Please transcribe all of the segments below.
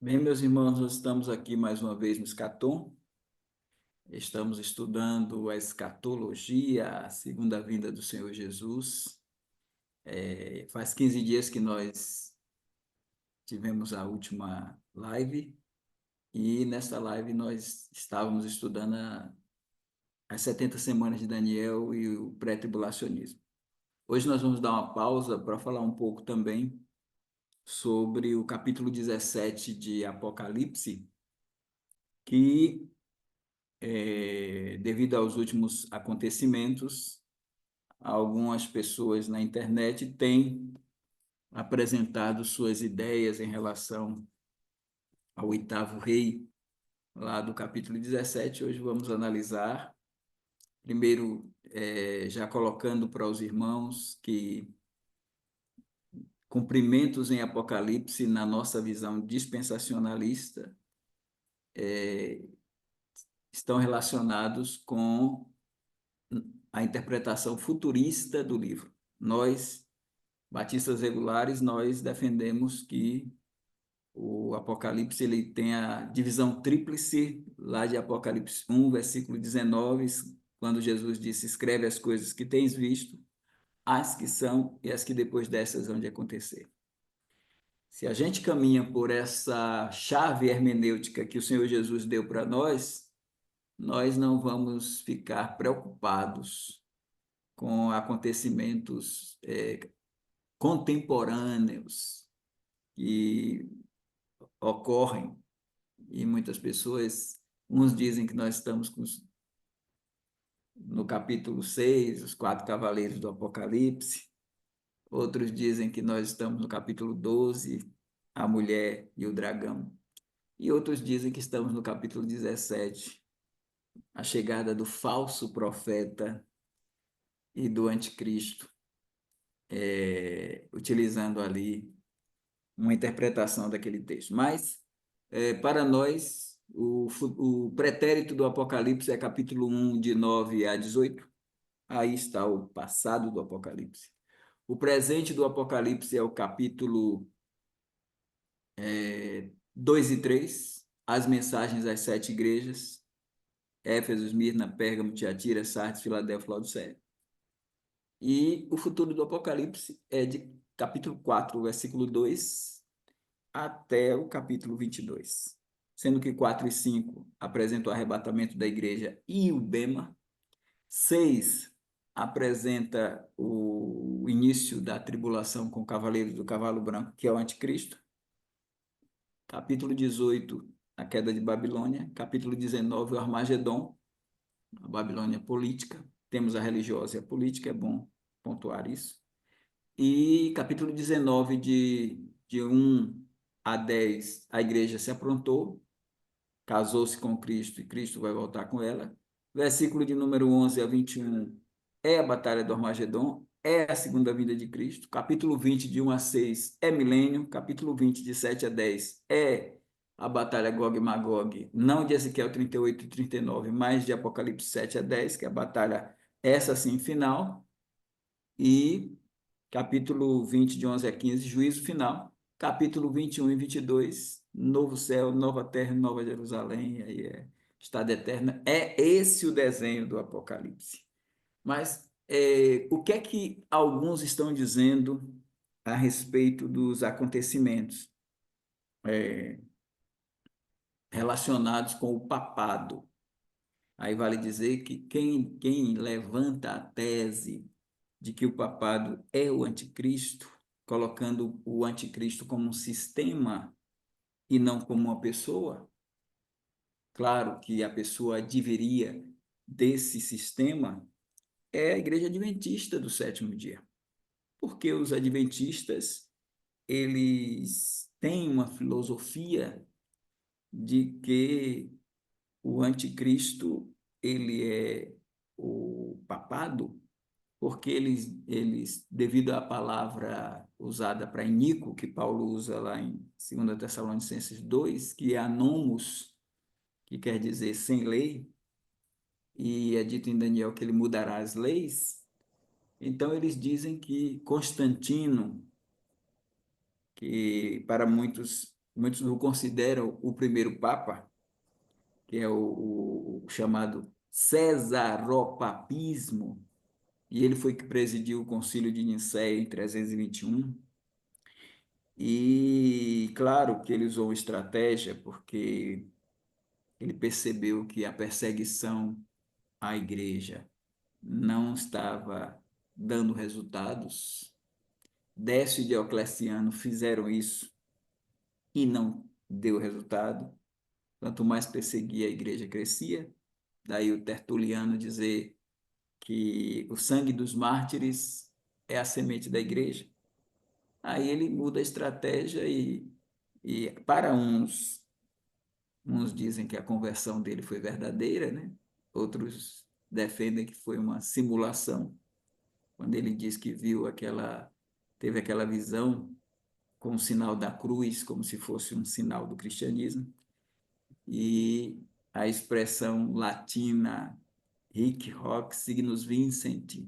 Bem, meus irmãos, nós estamos aqui mais uma vez no Escatom. Estamos estudando a escatologia, a segunda vinda do Senhor Jesus. Faz 15 dias que nós tivemos a última live e nesta live nós estávamos estudando as 70 semanas de Daniel e o pré-tribulacionismo. Hoje nós vamos dar uma pausa para falar um pouco também sobre o capítulo 17 de Apocalipse, que devido aos últimos acontecimentos, algumas pessoas na internet têm apresentado suas ideias em relação ao oitavo rei, lá do capítulo 17. Hoje vamos analisar, primeiro, já colocando para os irmãos que cumprimentos em Apocalipse, na nossa visão dispensacionalista, estão relacionados com a interpretação futurista do livro. Nós, batistas regulares, nós defendemos que o Apocalipse ele tem a divisão tríplice, lá de Apocalipse 1, versículo 19, quando Jesus disse: escreve as coisas que tens visto, as que são e as que depois dessas hão de acontecer. Se a gente caminha por essa chave hermenêutica que o Senhor Jesus deu para nós não vamos ficar preocupados com acontecimentos contemporâneos que ocorrem, e muitas pessoas, uns dizem que nós estamos no capítulo 6, os quatro cavaleiros do Apocalipse, outros dizem que nós estamos no capítulo 12, a mulher e o dragão, e outros dizem que estamos no capítulo 17, a chegada do falso profeta e do anticristo, utilizando ali uma interpretação daquele texto. Mas, para nós, o pretérito do Apocalipse é capítulo 1, de 9 a 18. Aí está o passado do Apocalipse. O presente do Apocalipse é o capítulo 2 e 3, as mensagens às 7 igrejas, Éfeso, Esmirna, Pérgamo, Tiatira, Sardes, Filadélfia, Laodiceia. E o futuro do Apocalipse é de capítulo 4, versículo 2, até o capítulo 22, sendo que 4 e 5 apresentam o arrebatamento da igreja e o bema, 6 apresenta o início da tribulação com o cavaleiro do cavalo branco, que é o anticristo, capítulo 18, a queda de Babilônia, capítulo 19, o Armagedon, a Babilônia política, temos a religiosa e a política, é bom pontuar isso, e capítulo 19, de 1 a 10, a igreja se aprontou, casou-se com Cristo e Cristo vai voltar com ela. Versículo de número 11 a 21 é a batalha do Armagedon, é a segunda vinda de Cristo. Capítulo 20, de 1 a 6, é milênio. Capítulo 20, de 7 a 10, é a batalha Gog e Magog, não de Ezequiel 38 e 39, mas de Apocalipse 7 a 10, que é a batalha, essa sim, final. E capítulo 20, de 11 a 15, juízo final. Capítulo 21 e 22, novo céu, nova terra, nova Jerusalém, aí estado eterno. É esse o desenho do Apocalipse. Mas o que é que alguns estão dizendo a respeito dos acontecimentos relacionados com o papado? Aí vale dizer que quem levanta a tese de que o papado é o anticristo, colocando o anticristo como um sistema e não como uma pessoa, claro que a pessoa adviria desse sistema, é a Igreja Adventista do sétimo dia. Porque os adventistas, eles têm uma filosofia de que o anticristo, ele é o papado, porque devido à palavra usada para iníquo, que Paulo usa lá em 2 Tessalonicenses 2, que é anomos, que quer dizer sem lei, e é dito em Daniel que ele mudará as leis, então eles dizem que Constantino, que para muitos muitos o consideram o primeiro Papa, que é o chamado Cesaropapismo, e ele foi que presidiu o Concílio de Nicéia em 321. E claro que ele usou estratégia, porque ele percebeu que a perseguição à igreja não estava dando resultados. Décio e Diocleciano fizeram isso e não deu resultado. Quanto mais perseguia, a igreja crescia. Daí o Tertuliano dizer que o sangue dos mártires é a semente da igreja. Aí ele muda a estratégia e para uns dizem que a conversão dele foi verdadeira, né? Outros defendem que foi uma simulação, quando ele diz que teve aquela visão com o sinal da cruz, como se fosse um sinal do cristianismo, e a expressão latina hic hoc signus vincent,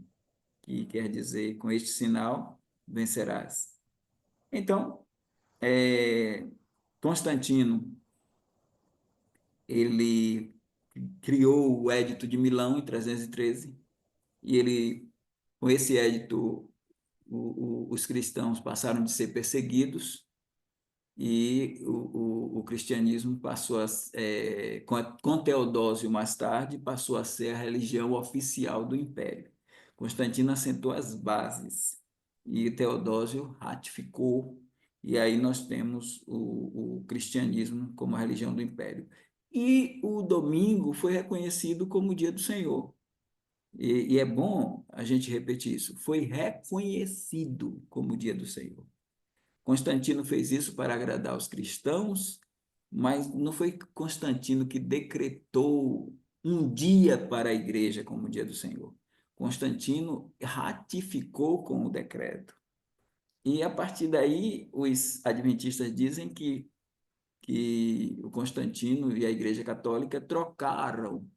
que quer dizer, com este sinal vencerás. Então, Constantino, ele criou o Édito de Milão em 313, e ele, com esse édito, os cristãos passaram de ser perseguidos e o cristianismo passou com Teodósio mais tarde, passou a ser a religião oficial do império. Constantino assentou as bases e Teodósio ratificou, e aí nós temos o cristianismo como a religião do império. E o domingo foi reconhecido como o dia do Senhor. E é bom a gente repetir isso. Foi reconhecido como o dia do Senhor. Constantino fez isso para agradar os cristãos, mas não foi Constantino que decretou um dia para a igreja como o dia do Senhor. Constantino ratificou com o decreto. E a partir daí, os adventistas dizem que o Constantino e a Igreja Católica trocaram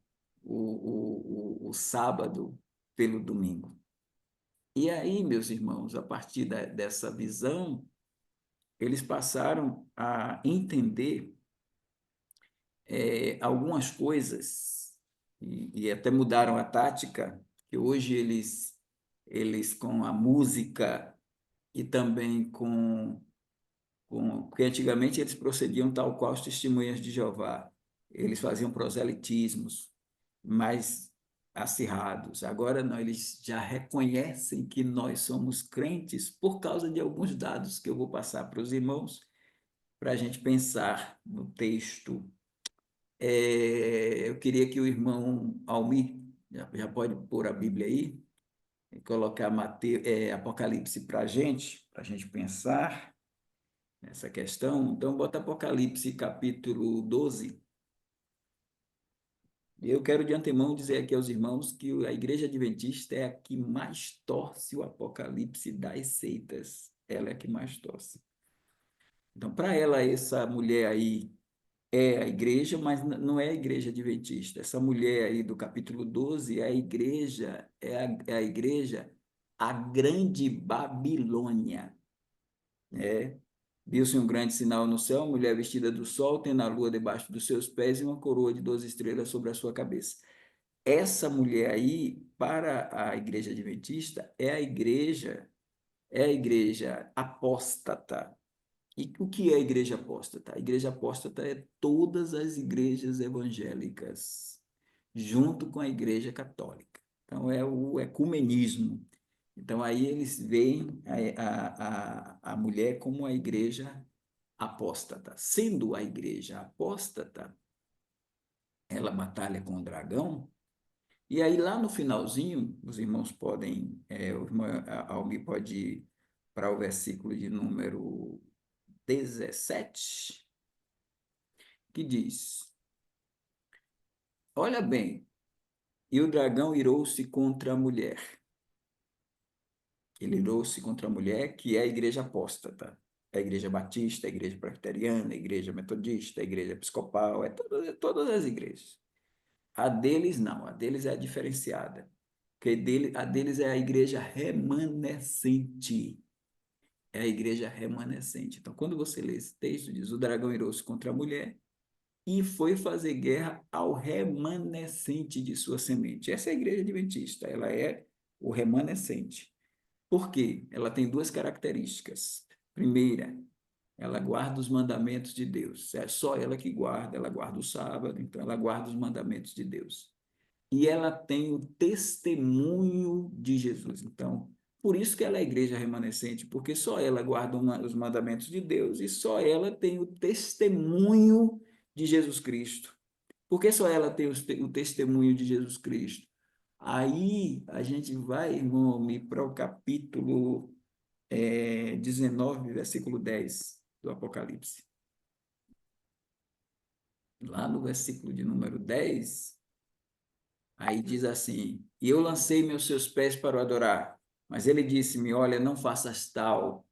o sábado pelo domingo. E aí, meus irmãos, a partir dessa visão, eles passaram a entender algumas coisas e até mudaram a tática, que hoje eles com a música e também porque antigamente eles procediam tal qual os testemunhas de Jeová, eles faziam proselitismos mais acirrados. Agora não, eles já reconhecem que nós somos crentes por causa de alguns dados que eu vou passar para os irmãos, para a gente pensar no texto. Eu queria que o irmão Almir já pode pôr a Bíblia aí e colocar Apocalipse para a gente pensar nessa questão. Então, bota Apocalipse capítulo 12. Eu quero de antemão dizer aqui aos irmãos que a Igreja Adventista é a que mais torce o Apocalipse das seitas. Ela é a que mais torce. Então, para ela, essa mulher aí é a igreja, mas não é a igreja adventista. Essa mulher aí do capítulo 12 é a igreja, é a igreja, a grande Babilônia. É. Viu-se um grande sinal no céu, mulher vestida do sol, tendo a lua debaixo dos seus pés e uma coroa de 12 estrelas sobre a sua cabeça. Essa mulher aí, para a igreja adventista, é a igreja apóstata. E o que é a igreja apóstata? A igreja apóstata é todas as igrejas evangélicas, junto com a igreja católica. Então, é o ecumenismo. Então, aí eles veem a mulher como a igreja apóstata. Sendo a igreja apóstata, ela batalha com o dragão, e aí lá no finalzinho, os irmãos podem, o irmão Almir pode ir para o versículo de número 17, que diz: Olha bem, e o dragão irou-se contra a mulher. Ele irou-se contra a mulher, que é a igreja apóstata. É a igreja batista, a igreja presbiteriana, a igreja metodista, a igreja episcopal, todas as igrejas. A deles não, a deles é a diferenciada. A deles é a igreja remanescente. é a igreja remanescente. Então, quando você lê esse texto, diz: o dragão irou-se contra a mulher e foi fazer guerra ao remanescente de sua semente. Essa é a igreja adventista, ela é o remanescente. Por quê? Ela tem duas características. Primeira, ela guarda os mandamentos de Deus. É só ela que guarda, ela guarda o sábado, então ela guarda os mandamentos de Deus. E ela tem o testemunho de Jesus. Então, por isso que ela é a igreja remanescente, porque só ela guarda os mandamentos de Deus e só ela tem o testemunho de Jesus Cristo. Por que só ela tem o testemunho de Jesus Cristo? Aí a gente vai, irmão, para o capítulo 19, versículo 10 do Apocalipse. Lá no versículo de número 10, aí diz assim: e eu lancei meus seus pés para o adorar, mas ele disse-me: olha, não faças tal,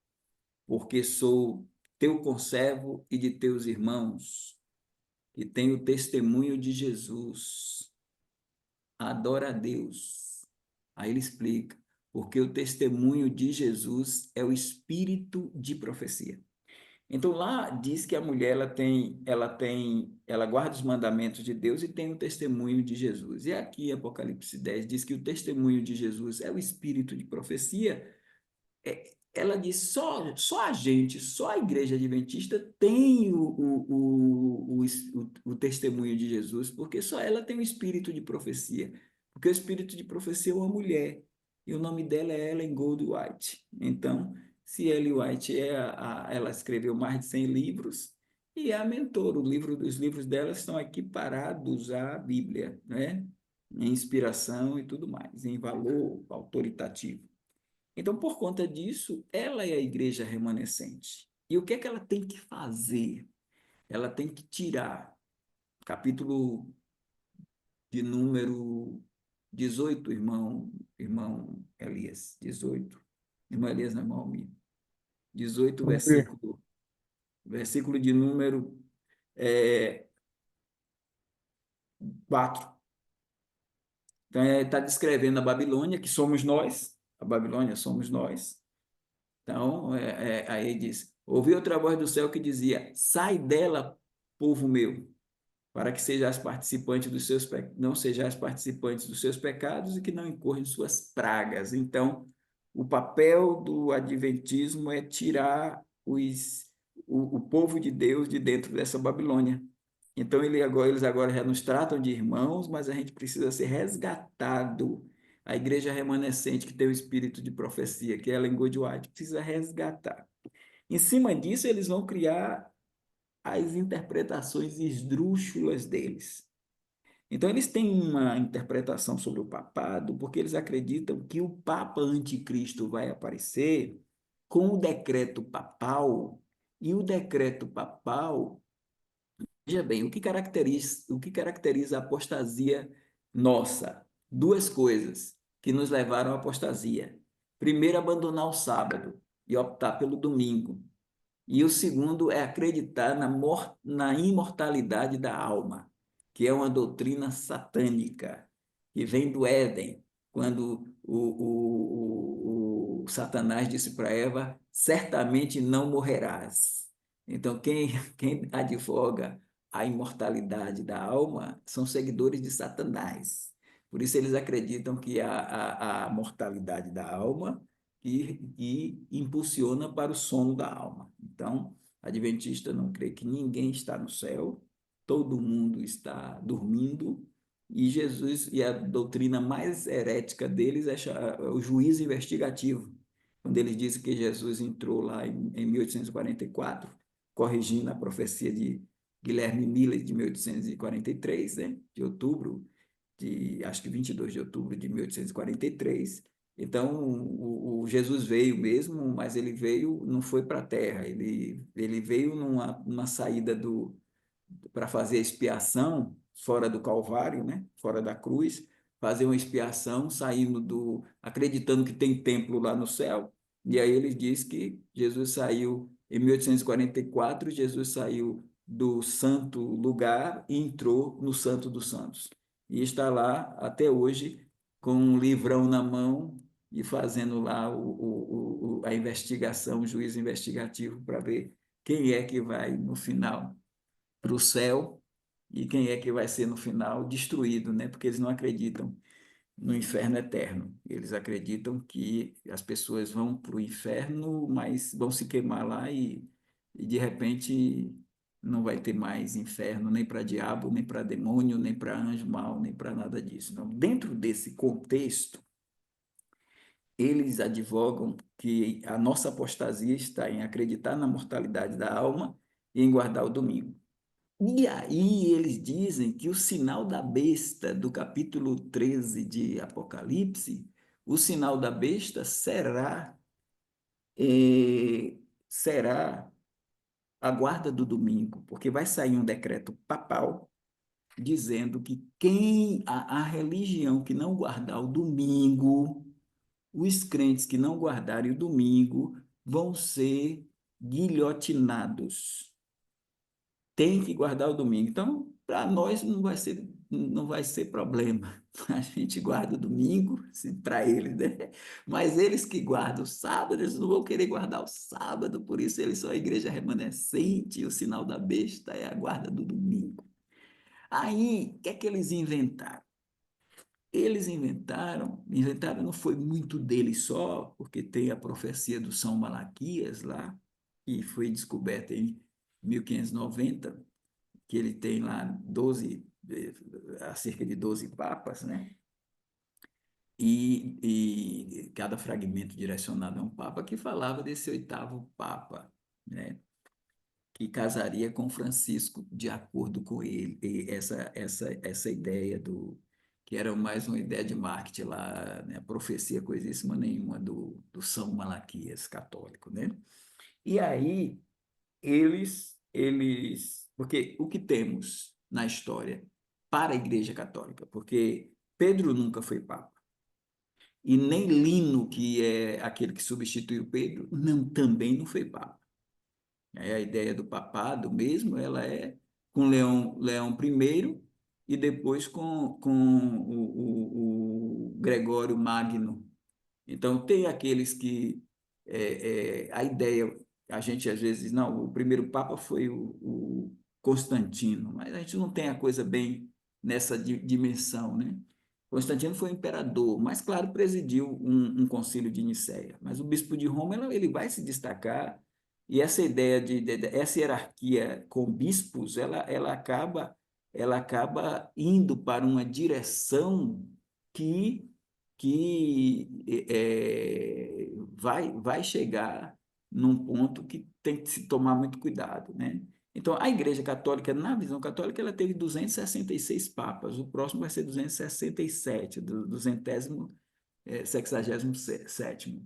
porque sou teu conservo e de teus irmãos, e tenho testemunho de Jesus. Adora a Deus. Aí ele explica: porque o testemunho de Jesus é o espírito de profecia. Então lá diz que a mulher ela guarda os mandamentos de Deus e tem o testemunho de Jesus. E aqui Apocalipse 10 diz que o testemunho de Jesus é o espírito de profecia. Ela diz só a gente, só a igreja adventista tem o testemunho de Jesus, porque só ela tem o espírito de profecia. Porque o espírito de profecia é uma mulher, e o nome dela é Ellen Goldwhite. Então, se Ellen White ela escreveu mais de 100 livros, e é a mentora, os livros dela estão aqui parados à Bíblia, né? Em inspiração e tudo mais, em valor autoritativo. Então, por conta disso, ela é a igreja remanescente. E o que é que ela tem que fazer? Ela tem que tirar, capítulo de número 18, irmão Elias, 18. Irmão Elias, não, irmão Almir. 18, Vamos ver. versículo de número é, 4. Então, está descrevendo a Babilônia, que somos nós. A Babilônia somos nós. Então, aí diz: ouvi outra voz do céu que dizia: sai dela, povo meu, para que sejais participantes dos seus não sejais participantes dos seus pecados e que não incorra em suas pragas. Então, o papel do adventismo é tirar o povo de Deus de dentro dessa Babilônia. Então, eles agora já nos tratam de irmãos, mas a gente precisa ser resgatado. A igreja remanescente que tem o espírito de profecia, que é Ellen Goldwhite, precisa resgatar. Em cima disso, eles vão criar as interpretações esdrúxulas deles. Então, eles têm uma interpretação sobre o papado, porque eles acreditam que o Papa Anticristo vai aparecer com o decreto papal, e o decreto papal. Veja bem, o que caracteriza a apostasia nossa? Duas coisas que nos levaram à apostasia. Primeiro, abandonar o sábado e optar pelo domingo. E o segundo é acreditar na imortalidade da alma, que é uma doutrina satânica, que vem do Éden, quando o Satanás disse para Eva: certamente não morrerás. Então, quem advoga a imortalidade da alma são seguidores de Satanás. Por isso, eles acreditam que a mortalidade da alma e impulsiona para o sono da alma. Então, adventista não crê que ninguém está no céu, todo mundo está dormindo, e Jesus, e a doutrina mais herética deles é o juízo investigativo, quando eles dizem que Jesus entrou lá em 1844, corrigindo a profecia de Guilherme Miller de 1843, né, de outubro, acho que 22 de outubro de 1843. Então, o Jesus veio mesmo, mas ele veio, não foi para a terra, ele veio numa saída para fazer a expiação fora do Calvário, né? Fora da cruz, fazer uma expiação, saindo acreditando que tem templo lá no céu. E aí ele diz que Jesus saiu em 1844, Jesus saiu do santo lugar e entrou no Santo dos Santos. E está lá até hoje com um livrão na mão, e fazendo lá a investigação, o juiz investigativo, para ver quem é que vai, no final, para o céu e quem é que vai ser, no final, destruído, né? Porque eles não acreditam no inferno eterno. Eles acreditam que as pessoas vão para o inferno, mas vão se queimar lá e de repente não vai ter mais inferno nem para diabo, nem para demônio, nem para anjo mau, nem para nada disso. Então, dentro desse contexto, eles advogam que a nossa apostasia está em acreditar na mortalidade da alma e em guardar o domingo. E aí eles dizem que o sinal da besta, do capítulo 13 de Apocalipse, o sinal da besta eh, será a guarda do domingo, porque vai sair um decreto papal dizendo que a religião que não guardar o domingo, os crentes que não guardarem o domingo, vão ser guilhotinados. Tem que guardar o domingo. Então, para nós não vai ser problema. A gente guarda o domingo, para eles, né? Mas eles que guardam o sábado, eles não vão querer guardar o sábado, por isso eles são a igreja remanescente, e o sinal da besta é a guarda do domingo. Aí, o que é que eles inventaram? Eles inventaram não foi muito deles só, porque tem a profecia do São Malaquias lá, que foi descoberta em 1590, que ele tem lá 12, cerca de 12 papas, né? E cada fragmento direcionado a um papa que falava desse oitavo papa, né? Que casaria com Francisco de acordo com ele. E essa ideia que era mais uma ideia de marketing lá, né? Profecia coisíssima nenhuma do São Malaquias católico, né? E aí porque o que temos na história para a Igreja Católica? Porque Pedro nunca foi papa. E nem Lino, que é aquele que substituiu Pedro, também não foi papa. A ideia do papado mesmo, ela é com Leão I e depois com o Gregório Magno. Então, tem aqueles que a ideia, a gente às vezes diz, não, o primeiro Papa foi o Constantino, mas a gente não tem a coisa bem nessa dimensão, né? Constantino foi imperador, mas, claro, presidiu um concílio de Nicéia. Mas o bispo de Roma, ele vai se destacar, e essa ideia essa hierarquia com bispos, ela acaba indo para uma direção que vai chegar num ponto que tem que se tomar muito cuidado, né? Então, a Igreja Católica, na visão católica, ela teve 266 papas, o próximo vai ser 267, do 200º, 67º.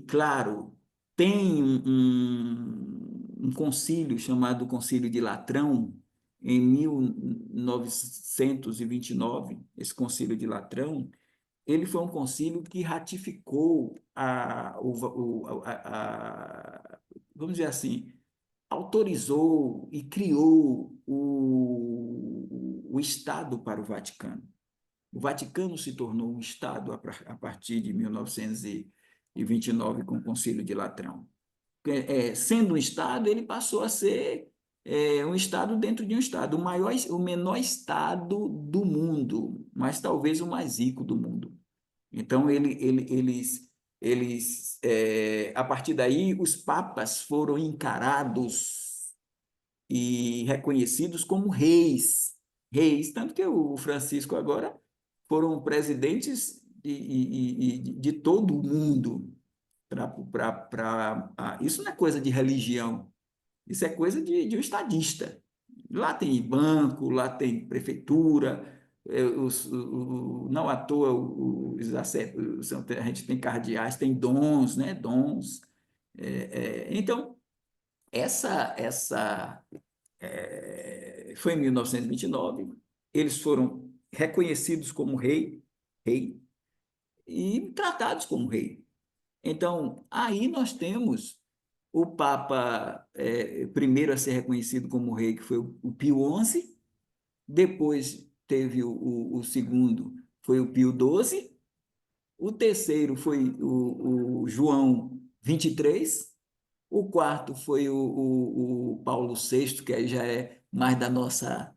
Claro, tem um concílio chamado Concílio de Latrão, em 1929, esse Concílio de Latrão, ele foi um concílio que ratificou vamos dizer assim, autorizou e criou o Estado para o Vaticano. O Vaticano se tornou um Estado a partir de 1929, com o Concílio de Latrão. Sendo um Estado, ele passou a ser um Estado dentro de um Estado, o menor Estado do mundo, mas talvez o mais rico do mundo. Então, a partir daí, os papas foram encarados e reconhecidos como reis, tanto que o Francisco agora foram presidentes de todo o mundo. Isso não é coisa de religião, isso é coisa de um estadista. Lá tem banco, lá tem prefeitura, não à toa a gente tem cardeais, tem dons, né? Dons. Então, essa foi em 1929, eles foram reconhecidos como rei e tratados como rei. Então, aí nós temos o Papa primeiro a ser reconhecido como rei, que foi o Pio XI, depois teve o segundo, foi o Pio XII, O terceiro foi o João 23. O quarto foi o Paulo VI, que aí já é mais da nossa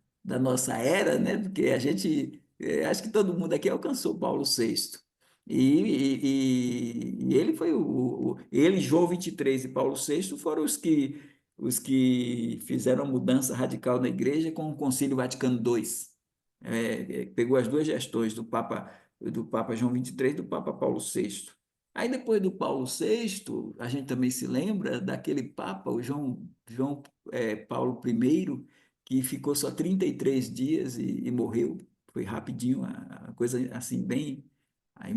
era, né? Porque a gente, acho que todo mundo aqui alcançou o Paulo VI. E ele foi ele, João 23 e Paulo VI foram os que fizeram a mudança radical na igreja com o Concílio Vaticano II. Pegou as duas gestões do Papa João 23 e do Papa Paulo VI. Aí depois do Paulo VI, a gente também se lembra daquele Papa, o João Paulo I, que ficou só 33 dias e morreu. Foi rapidinho, a coisa assim, bem. Aí,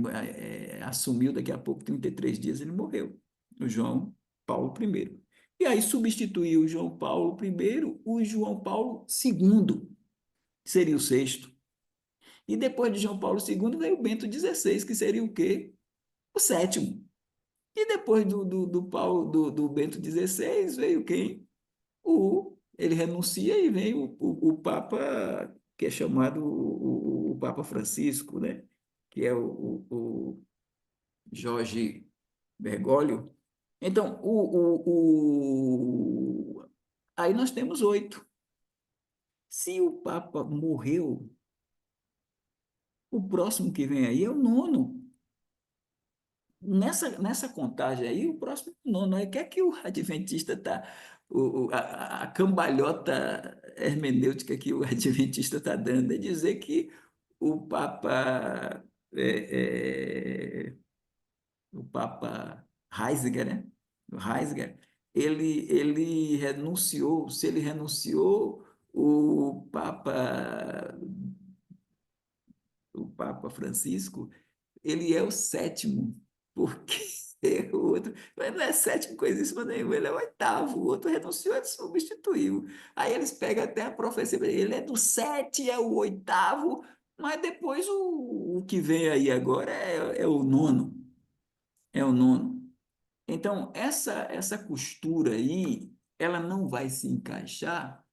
assumiu daqui a pouco, 33 dias, ele morreu. O João Paulo I. E aí substituiu o João Paulo I, o João Paulo II, que seria o sexto. E depois de João Paulo II veio o Bento XVI, que seria o quê? O sétimo. E depois do Bento XVI veio quem? Ele renuncia e vem o Papa, que é chamado o Papa Francisco, né? Que é o Jorge Bergoglio. Então, aí nós temos 8. Se o Papa morreu, o próximo que vem aí é o nono. Nessa contagem aí, o próximo nono é que o adventista está, a cambalhota hermenêutica que o adventista está dando é dizer que o Papa, é, é, o Papa Heisiger, né? O Heisiger, ele renunciou, se ele renunciou, o Papa, o Papa Francisco ele é o sétimo, porque o outro, mas não é sétimo coisíssima nenhuma, ele é o oitavo, o outro renunciou, ele substituiu. Aí eles pegam até a profecia, ele é do sete, é o oitavo, mas depois o que vem aí agora é o nono, é o nono. Então, essa costura aí, ela não vai se encaixar.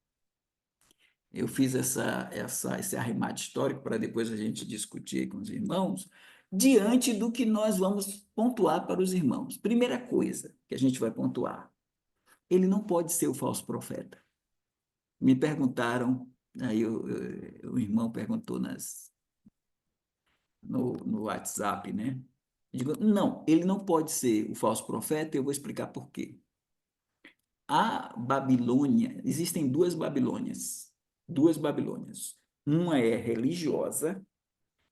Eu fiz esse arremate histórico para depois a gente discutir com os irmãos, diante do que nós vamos pontuar para os irmãos. Primeira coisa que a gente vai pontuar: ele não pode ser o falso profeta. Me perguntaram, aí o irmão perguntou no WhatsApp, né? Eu digo, não, ele não pode ser o falso profeta, e eu vou explicar por quê. A Babilônia, existem duas Babilônias. Duas Babilônias. Uma é religiosa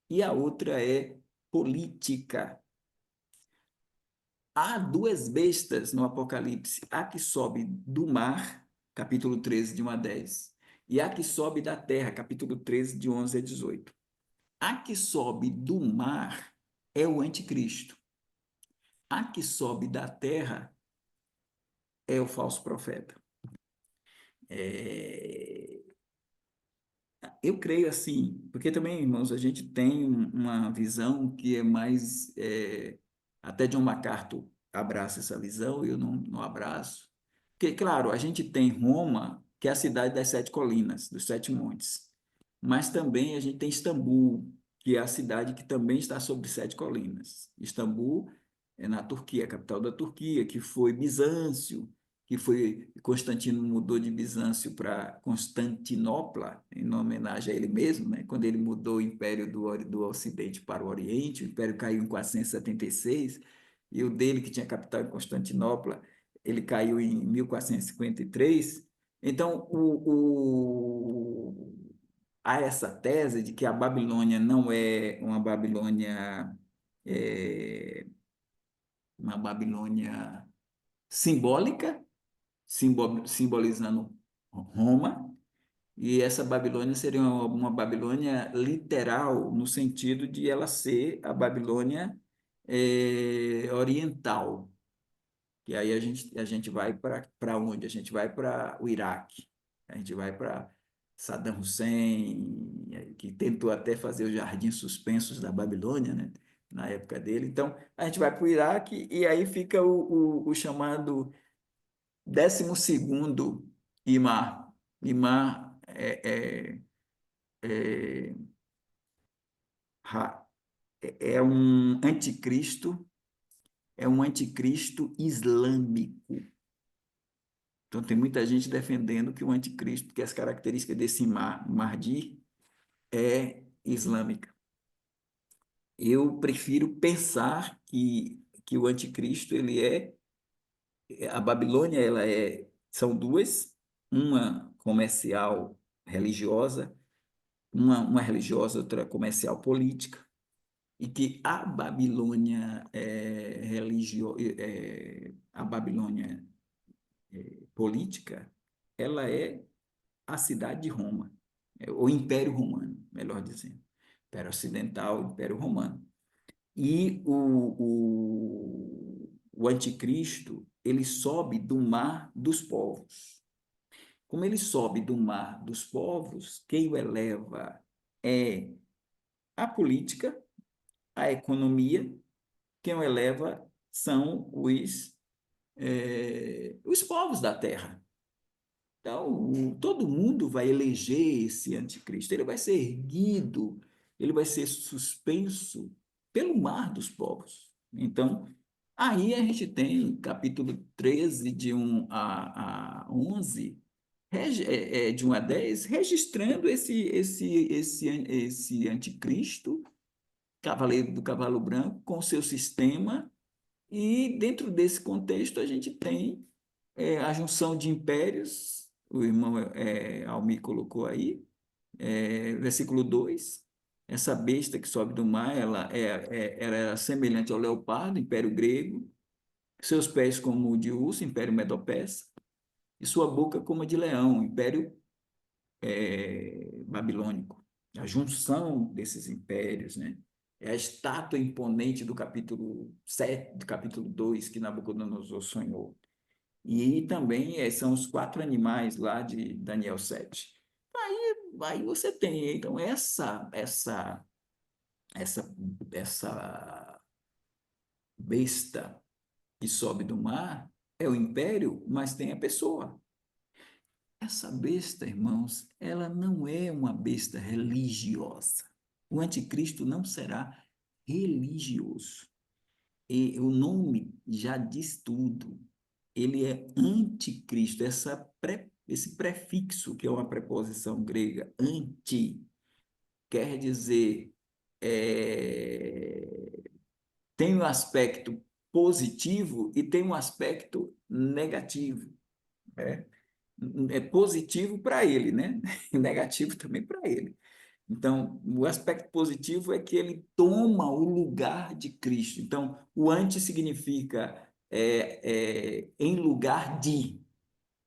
e a outra é política. Há duas bestas no Apocalipse, a que sobe do mar, capítulo 13, de 1 a 10, e a que sobe da terra, capítulo 13, de 11 a 18. A que sobe do mar é o anticristo. A que sobe da terra é o falso profeta. É, Eu creio assim, porque também, irmãos, a gente tem uma visão que é mais. Até John MacArthur abraça essa visão, eu não abraço. Porque, claro, a gente tem Roma, que é a cidade das sete colinas, dos sete montes. Mas também a gente tem Istambul, que é a cidade que também está sobre sete colinas. Istambul é na Turquia, a capital da Turquia, que foi Bizâncio, que foi Constantino mudou de Bizâncio para Constantinopla, em homenagem a ele mesmo, né? Quando ele mudou o Império do Ocidente para o Oriente, o Império caiu em 476, e o dele, que tinha capital em Constantinopla, ele caiu em 1453. Então, há essa tese de que a Babilônia não é é, uma Babilônia simbólica, simbolizando Roma, e essa Babilônia seria uma Babilônia literal, no sentido de ela ser a Babilônia oriental. E aí a gente vai para onde? A gente vai para o Iraque, a gente vai para Saddam Hussein, que tentou até fazer os jardins suspensos da Babilônia, né? Na época dele. Então, a gente vai para o Iraque e aí fica o chamado 12º Imar. Imar é é um anticristo, é um anticristo islâmico. Então, tem muita gente defendendo que o anticristo, que as características desse Mahdi é islâmica. Eu prefiro pensar que o anticristo, a Babilônia, são duas, uma comercial religiosa, uma religiosa, outra comercial política, e que a Babilônia política, ela é a cidade de Roma, o Império Romano, melhor dizendo. Império Ocidental, Império Romano. E o anticristo, ele sobe do mar dos povos. Como ele sobe do mar dos povos, quem o eleva é a política, a economia, quem o eleva são os povos da terra. Então, todo mundo vai eleger esse anticristo. Ele vai ser erguido, ele vai ser suspenso pelo mar dos povos. Então, aí a gente tem capítulo 13, de 1 a 11, de 1 a 10, registrando esse anticristo, cavaleiro do cavalo branco, com seu sistema, e dentro desse contexto a gente tem a junção de impérios, o irmão Almir colocou aí, versículo 2, essa besta que sobe do mar, ela era semelhante ao leopardo, império grego, seus pés como o de urso, império medo-persa, e sua boca como a de leão, império babilônico. A junção desses impérios, né? É a estátua imponente do capítulo 7, do capítulo 2, que Nabucodonosor sonhou. E também são os 4 animais lá de Daniel 7. Aí você tem, então, essa besta que sobe do mar é o império, mas tem a pessoa. Essa besta, irmãos, ela não é uma besta religiosa. O anticristo não será religioso. E o nome já diz tudo. Ele é anticristo. Esse prefixo, que é uma preposição grega, anti, quer dizer, tem um aspecto positivo e tem um aspecto negativo. Né? É positivo para ele, né? Negativo também para ele. Então, o aspecto positivo é que ele toma o lugar de Cristo. Então, o anti significa em lugar de.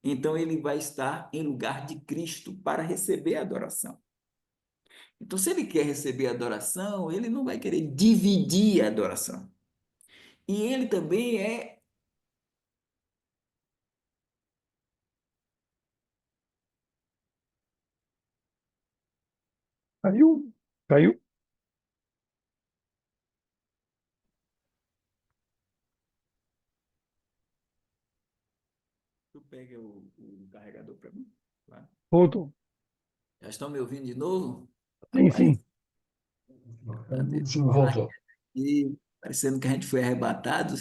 Então, ele vai estar em lugar de Cristo para receber a adoração. Então, se ele quer receber a adoração, ele não vai querer dividir a adoração. E ele também é. Caiu? Caiu? Tu pega o carregador para mim? Claro. Voltou. Já estão me ouvindo de novo? Sim, Rapaz, sim. cadê? Sim, voltou. E parecendo que a gente foi arrebatado.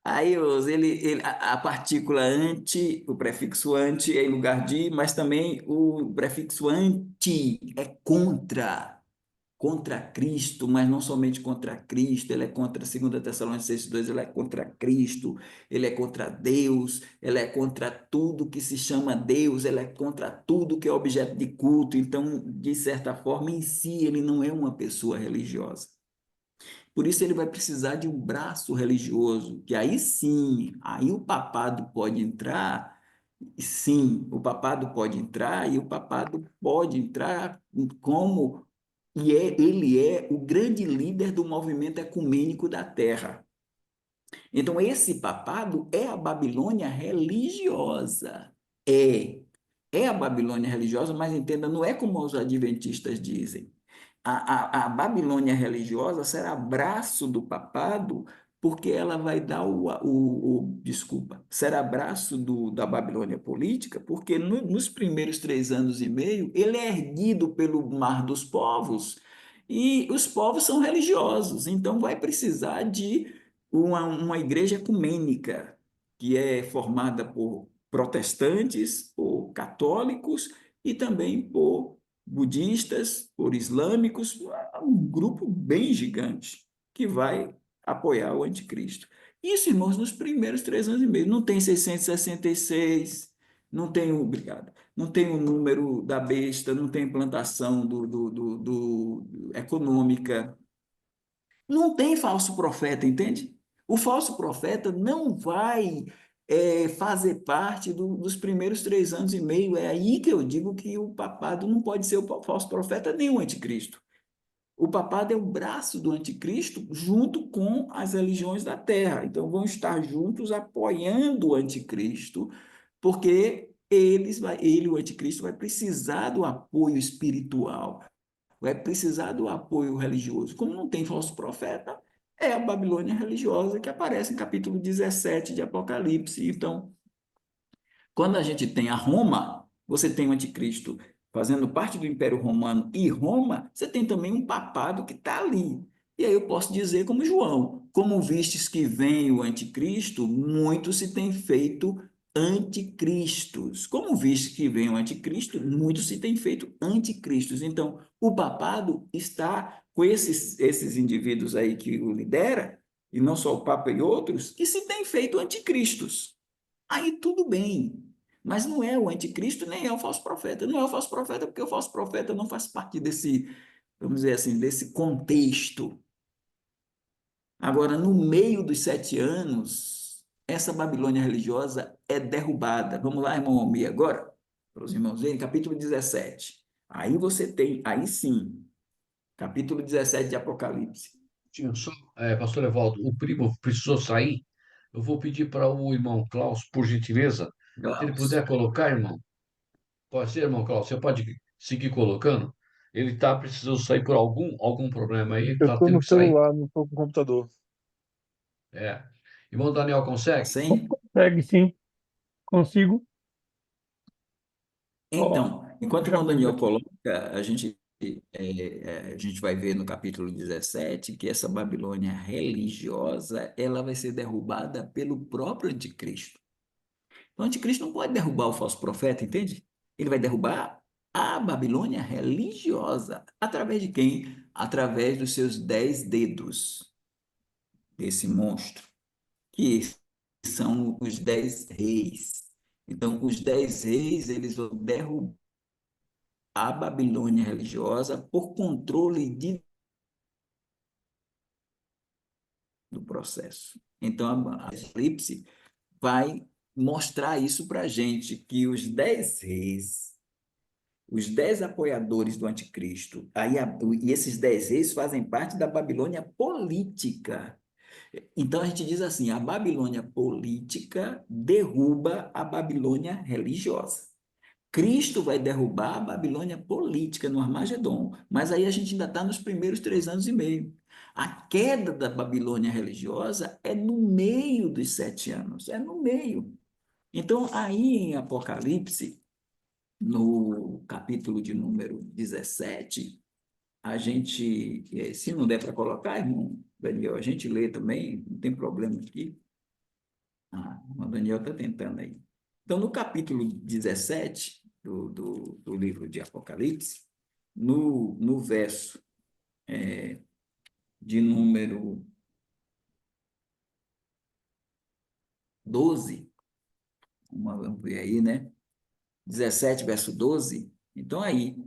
Aí, a partícula anti, o prefixo anti é em lugar de, mas também o prefixo anti é contra Cristo, mas não somente contra Cristo, ele é contra 2 Tessalonicenses 2, ele é contra Cristo, ele é contra Deus, ele é contra tudo que se chama Deus, ele é contra tudo que é objeto de culto. Então, de certa forma, em si, ele não é uma pessoa religiosa. Por isso ele vai precisar de um braço religioso, que aí sim, aí o papado pode entrar, sim, o papado pode entrar, e o papado pode entrar como, ele é o grande líder do movimento ecumênico da Terra. Então esse papado é a Babilônia religiosa. É a Babilônia religiosa, mas entenda, não é como os adventistas dizem. A Babilônia religiosa será braço do papado, porque ela vai dar desculpa, cerebraço da Babilônia política, porque nos primeiros 3 anos e meio ele é erguido pelo mar dos povos, e os povos são religiosos, então vai precisar de uma igreja ecumênica, que é formada por protestantes, por católicos e também por budistas, por islâmicos, um grupo bem gigante que vai apoiar o anticristo. Isso, irmãos, nos primeiros 3 anos e meio. Não tem 666, não tem, obrigado, não tem o número da besta, não tem implantação econômica, não tem falso profeta, entende? O falso profeta não vai fazer parte dos primeiros 3 anos e meio. É aí que eu digo que o papado não pode ser o falso profeta nem o anticristo. O papado é o braço do anticristo junto com as religiões da terra. Então, vão estar juntos apoiando o anticristo, porque ele, o anticristo, vai precisar do apoio espiritual, vai precisar do apoio religioso. Como não tem falso profeta, é a Babilônia religiosa que aparece em capítulo 17 de Apocalipse. Então, quando a gente tem a Roma, você tem o anticristo fazendo parte do Império Romano e Roma, você tem também um papado que está ali. E aí eu posso dizer como João, como vistes que vem o anticristo, muito se tem feito anticristos. Como vistes que vem o anticristo, muito se tem feito anticristos. Então, o papado está com esses indivíduos aí que o lidera, e não só o Papa e outros, que se tem feito anticristos. Aí tudo bem, mas não é o anticristo nem é o falso profeta. Não é o falso profeta porque o falso profeta não faz parte desse, vamos dizer assim, desse contexto. Agora, no meio dos 7 anos, essa Babilônia religiosa é derrubada. Vamos lá, irmão Almir, agora, para os irmãos verem, capítulo 17. Aí você tem, aí sim, capítulo 17 de Apocalipse. Tinha só, pastor Evaldo, o primo precisou sair. Eu vou pedir para o irmão Klaus, por gentileza, se ele Glaus. puder colocar, irmão. Pode ser, irmão Klaus, você pode seguir colocando? Ele está precisando sair por algum problema aí, ele Eu está estou tendo no que sair. celular, não estou com o computador. É. Irmão Daniel, consegue? Sem Consegue sim, consigo. Ó, Então, enquanto o já irmão pus Daniel aqui. coloca, a gente vai ver no capítulo 17 que essa Babilônia religiosa ela vai ser derrubada pelo próprio anticristo. O anticristo não pode derrubar o falso profeta, entende? Ele vai derrubar a Babilônia religiosa. Através de quem? Através dos seus 10 dedos, desse monstro, que são os 10 reis. Então, os 10 reis, eles vão derrubar a Babilônia religiosa por controle do processo. Então, a Apocalipse vai mostrar isso para a gente, que os 10 reis, os 10 apoiadores do anticristo, e esses 10 reis fazem parte da Babilônia política. Então, a gente diz assim, a Babilônia política derruba a Babilônia religiosa. Cristo vai derrubar a Babilônia política no Armagedon, mas aí a gente ainda está nos primeiros 3 anos e meio. A queda da Babilônia religiosa é no meio dos 7 anos, é no meio. Então, aí em Apocalipse, no capítulo de número 17, a gente, se não der para colocar, irmão Daniel, a gente lê também, não tem problema aqui. O Daniel está tentando aí. Então, no capítulo 17 do livro de Apocalipse, no verso de número 12, vamos ver aí, né? 17, verso 12. Então, aí,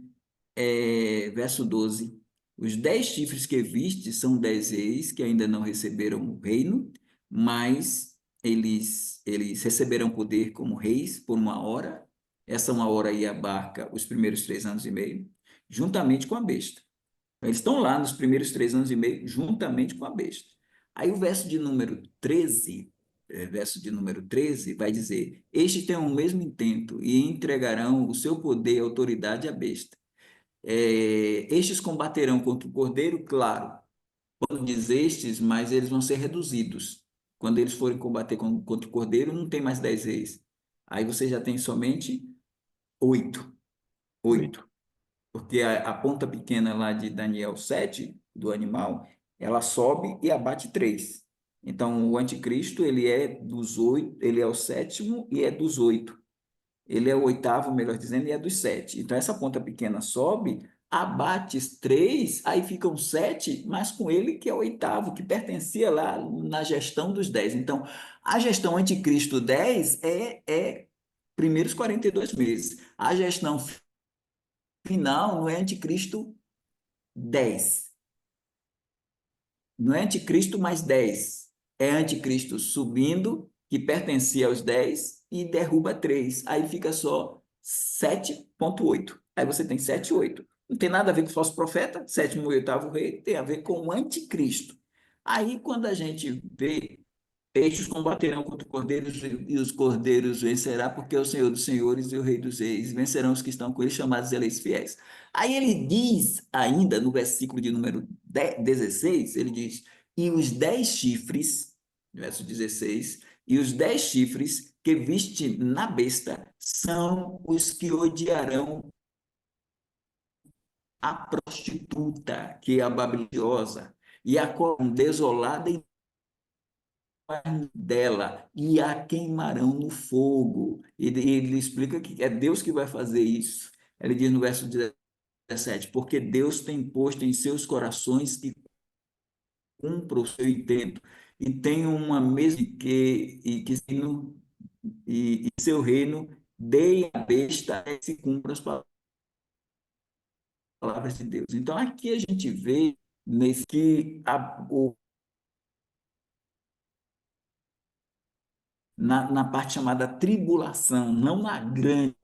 verso 12. Os 10 chifres que viste são 10 reis que ainda não receberam o reino, mas eles receberão poder como reis por uma hora. Essa uma hora aí abarca os primeiros 3 anos e meio, juntamente com a besta. Eles estão lá nos primeiros 3 anos e meio, juntamente com a besta. Aí o verso de número 13 vai dizer: Estes têm o mesmo intento e entregarão o seu poder e autoridade à besta. Estes combaterão contra o cordeiro, claro, quando diz estes, mas eles vão ser reduzidos. Quando eles forem combater contra o Cordeiro, não tem mais 10 reis. Aí você já tem somente 8. Oito. 8. Porque a ponta pequena lá de Daniel 7 do animal, ela sobe e abate 3. Então, o anticristo, ele é dos 8, ele é o sétimo e é dos 8. Ele é o oitavo, melhor dizendo, e é dos 7. Então, essa ponta pequena sobe, abate 3, aí ficam 7, mas com ele que é o oitavo, que pertencia lá na gestão dos 10. Então, a gestão anticristo 10 é primeiros 42 meses. A gestão final não é anticristo 10. Não é anticristo mais 10. É anticristo subindo, que pertencia aos 10, e derruba 3. Aí fica só 7,8. Aí você tem 7 e 8. Não tem nada a ver com o falso profeta, sétimo e oitavo rei, tem a ver com o anticristo. Aí, quando a gente vê, estes combaterão contra o cordeiro e os cordeiros vencerá, porque é o Senhor dos senhores e o Rei dos reis. Vencerão os que estão com ele, chamados eleitos fiéis. Aí ele diz ainda, no versículo de número 16, ele diz, e os 10 chifres, verso 16, e os 10 chifres que viste na besta são os que odiarão a prostituta, que é a babilônia, e a desolada dela e a queimarão no fogo. Ele explica que é Deus que vai fazer isso. Ele diz no verso 17, porque Deus tem posto em seus corações que cumpra o seu intento e tem uma mesa e seu reino dê a besta e se cumpra as palavras de Deus. Então aqui a gente vê nesse que na parte chamada tribulação, não na grande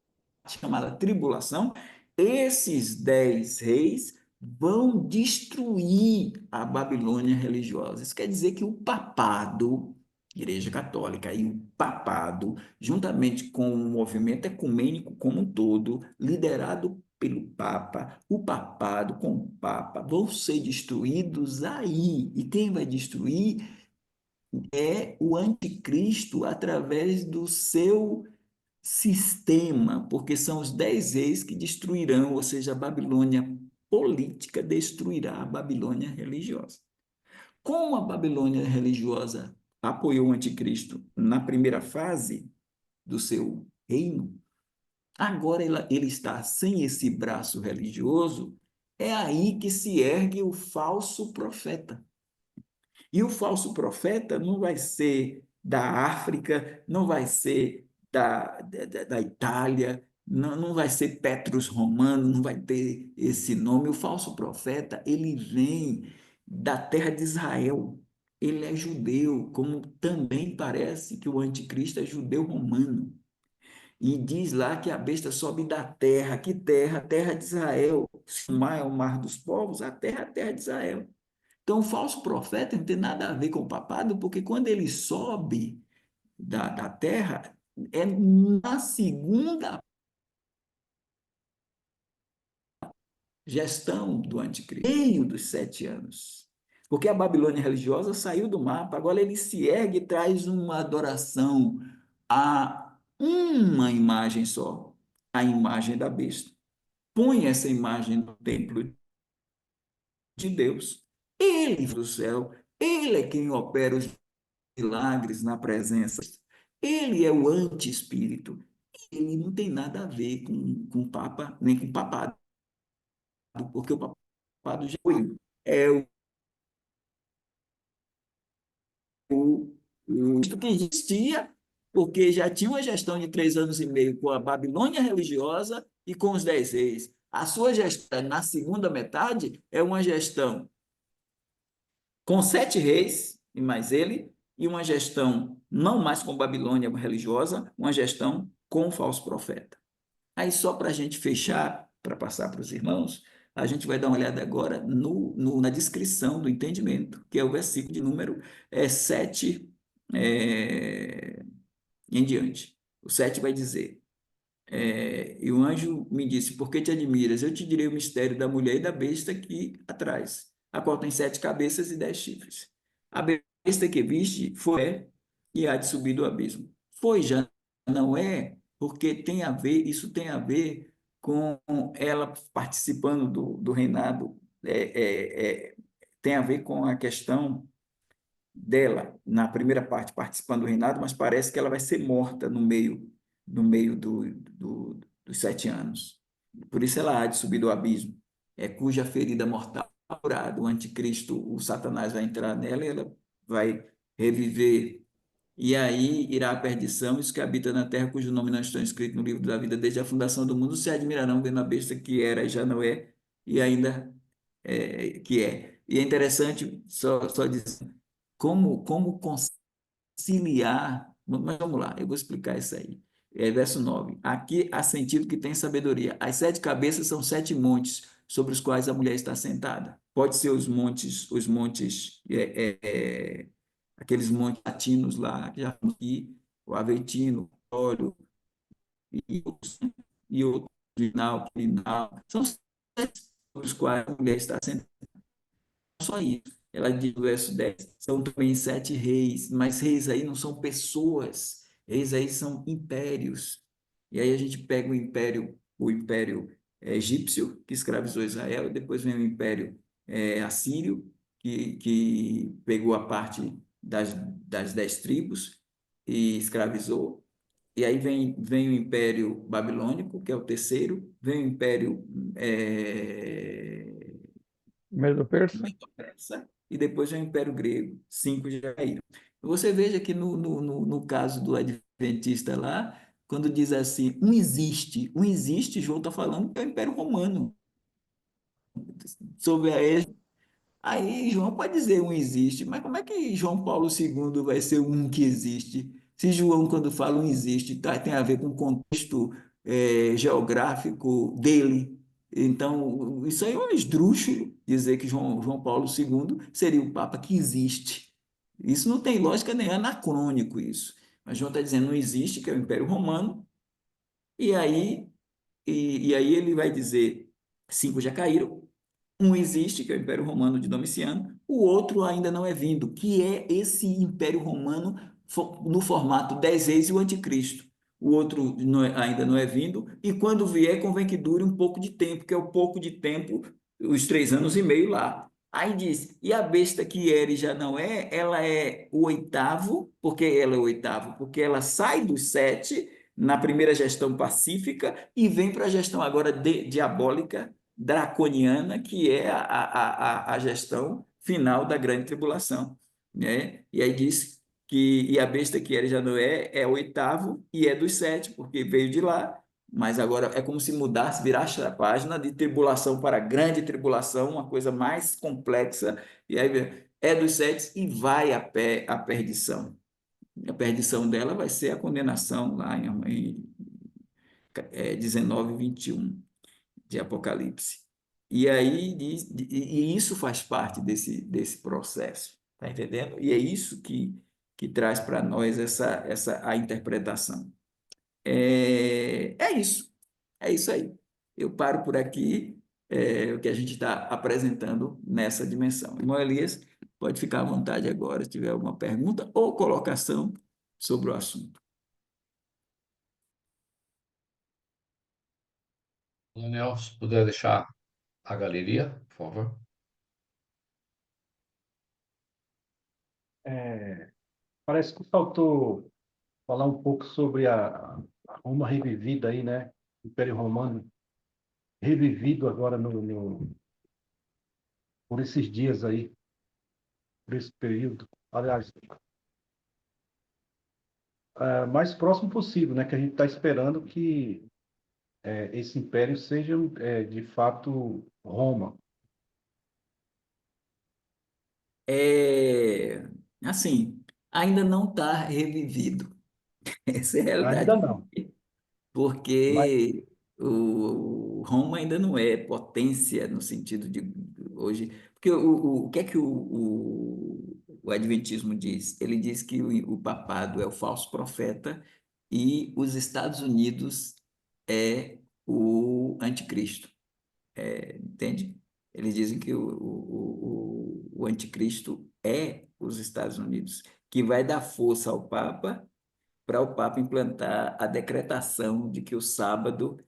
chamada tribulação, esses 10 reis vão destruir a Babilônia religiosa. Isso quer dizer que o papado, Igreja Católica e o papado, juntamente com o movimento ecumênico como um todo, liderado pelo Papa, o papado com o Papa, vão ser destruídos aí. E quem vai destruir é o anticristo através do seu sistema, porque são os 10 reis que destruirão, ou seja, a Babilônia política destruirá a Babilônia religiosa. Como a Babilônia religiosa apoiou o anticristo na primeira fase do seu reino, agora ele está sem esse braço religioso, é aí que se ergue o falso profeta. E o falso profeta não vai ser da África, não vai ser da Itália, não vai ser Petrus Romano, não vai ter esse nome. O falso profeta, ele vem da terra de Israel. Ele é judeu, como também parece que o anticristo é judeu romano. E diz lá que a besta sobe da terra. Que terra? A terra de Israel. Se o mar é o mar dos povos, a terra é a terra de Israel. Então, o falso profeta não tem nada a ver com o papado, porque quando ele sobe da terra, é na segunda gestão do anticristo, meio dos 7 anos. Porque a Babilônia religiosa saiu do mapa, agora ele se ergue e traz uma adoração a uma imagem só, a imagem da besta. Põe essa imagem no templo de Deus. Ele do céu, ele é quem opera os milagres na presença. Ele é o anti-espírito. Ele não tem nada a ver com o Papa, nem com o papado, porque o papado já foi. É o que existia, porque já tinha uma gestão de 3 anos e meio com a Babilônia religiosa e com os 10 reis. A sua gestão, na segunda metade, é uma gestão com 7 reis, e mais ele, e uma gestão não mais com Babilônia religiosa, uma gestão com o falso profeta. Aí, só para a gente fechar, para passar para os irmãos, a gente vai dar uma olhada agora na descrição do entendimento, que é o versículo de número 7 em diante. O 7 vai dizer: e o anjo me disse, por que te admiras? Eu te direi o mistério da mulher e da besta aqui atrás. a qual tem 7 cabeças e 10 chifres. A besta que viste foi e há de subir do abismo. Foi já não é, porque tem a ver, isso tem a ver com ela participando do reinado, tem a ver com a questão dela, na primeira parte, participando do reinado, mas parece que ela vai ser morta no meio dos 7 anos. Por isso ela há de subir do abismo, cuja ferida mortal é curada. O anticristo, o Satanás vai entrar nela e ela vai reviver. E aí irá a perdição, os que habitam na terra, cujo nome não estão escrito no livro da vida desde a fundação do mundo, se admirarão vendo a besta que era e já não é, e ainda que é. E é interessante, só dizer, como conciliar. Mas vamos lá, eu vou explicar isso aí. Verso 9. Aqui há sentido que tem sabedoria. As 7 cabeças são 7 montes sobre os quais a mulher está sentada. Pode ser os montes, aqueles montes latinos lá, que já falamos aqui, o Avetino, o Óleo e outro, Quirinal, são 7 sobre os quais a mulher está sentada. Só isso. Ela diz no verso 10, são também 7 reis, mas reis aí não são pessoas, reis aí são impérios. E aí a gente pega o império egípcio, que escravizou Israel, e depois vem o império assírio, que pegou a parte das 10 tribos e escravizou. E aí vem o Império Babilônico, que é o terceiro, vem o Império Medo-persa. Persa, e depois vem o Império Grego, 5 já caíram. Você veja que no caso do Adventista lá, quando diz assim, um existe, João está falando que é o Império Romano, sobre a Aí João pode dizer um existe, mas como é que João Paulo II vai ser um que existe? Se João, quando fala um existe, tem a ver com o contexto geográfico dele. Então, isso aí é um esdrúxulo dizer que João Paulo II seria o Papa que existe. Isso não tem lógica, nem é anacrônico isso. Mas João está dizendo não existe, que é o Império Romano, e aí ele vai dizer 5 já caíram, um existe, que é o Império Romano de Domiciano, o outro ainda não é vindo, que é esse Império Romano no formato 10 reis e o Anticristo. O outro ainda não é vindo, e quando vier, convém que dure um pouco de tempo, que é o pouco de tempo, os 3 anos e meio lá. Aí diz, e a besta que era e já não é, ela é o oitavo, porque ela é o oitavo, porque ela sai dos 7 na primeira gestão pacífica e vem para a gestão agora diabólica draconiana, que é a gestão final da grande tribulação. Né? E aí diz que a besta que era já não é o oitavo e é dos 7, porque veio de lá, mas agora é como se mudasse, virasse a página de tribulação para grande tribulação, uma coisa mais complexa, e aí é dos 7 e vai a perdição. A perdição dela vai ser a condenação lá em 19, 21 de Apocalipse. E aí e isso faz parte desse processo, tá entendendo? E é isso que traz para nós essa a interpretação. É isso aí. Eu paro por aqui, o que a gente está apresentando nessa dimensão. Irmão Elias, pode ficar à vontade agora, se tiver alguma pergunta ou colocação sobre o assunto. Daniel, se puder deixar a galeria, por favor. É, parece que faltou falar um pouco sobre a Roma revivida aí, né? O Império Romano revivido agora por esses dias aí, por esse período. Aliás, mais próximo possível, né? Que a gente está esperando que esse império seja, de fato, Roma. É, assim, ainda não está revivido. Essa é a Ainda realidade, não. Mas porque o Roma ainda não é potência no sentido de hoje. Porque o que é que o Adventismo diz? Ele diz que o papado é o falso profeta e os Estados Unidos é o anticristo, entende? Eles dizem que o anticristo é os Estados Unidos, que vai dar força ao Papa para o Papa implantar a decretação de que o sábado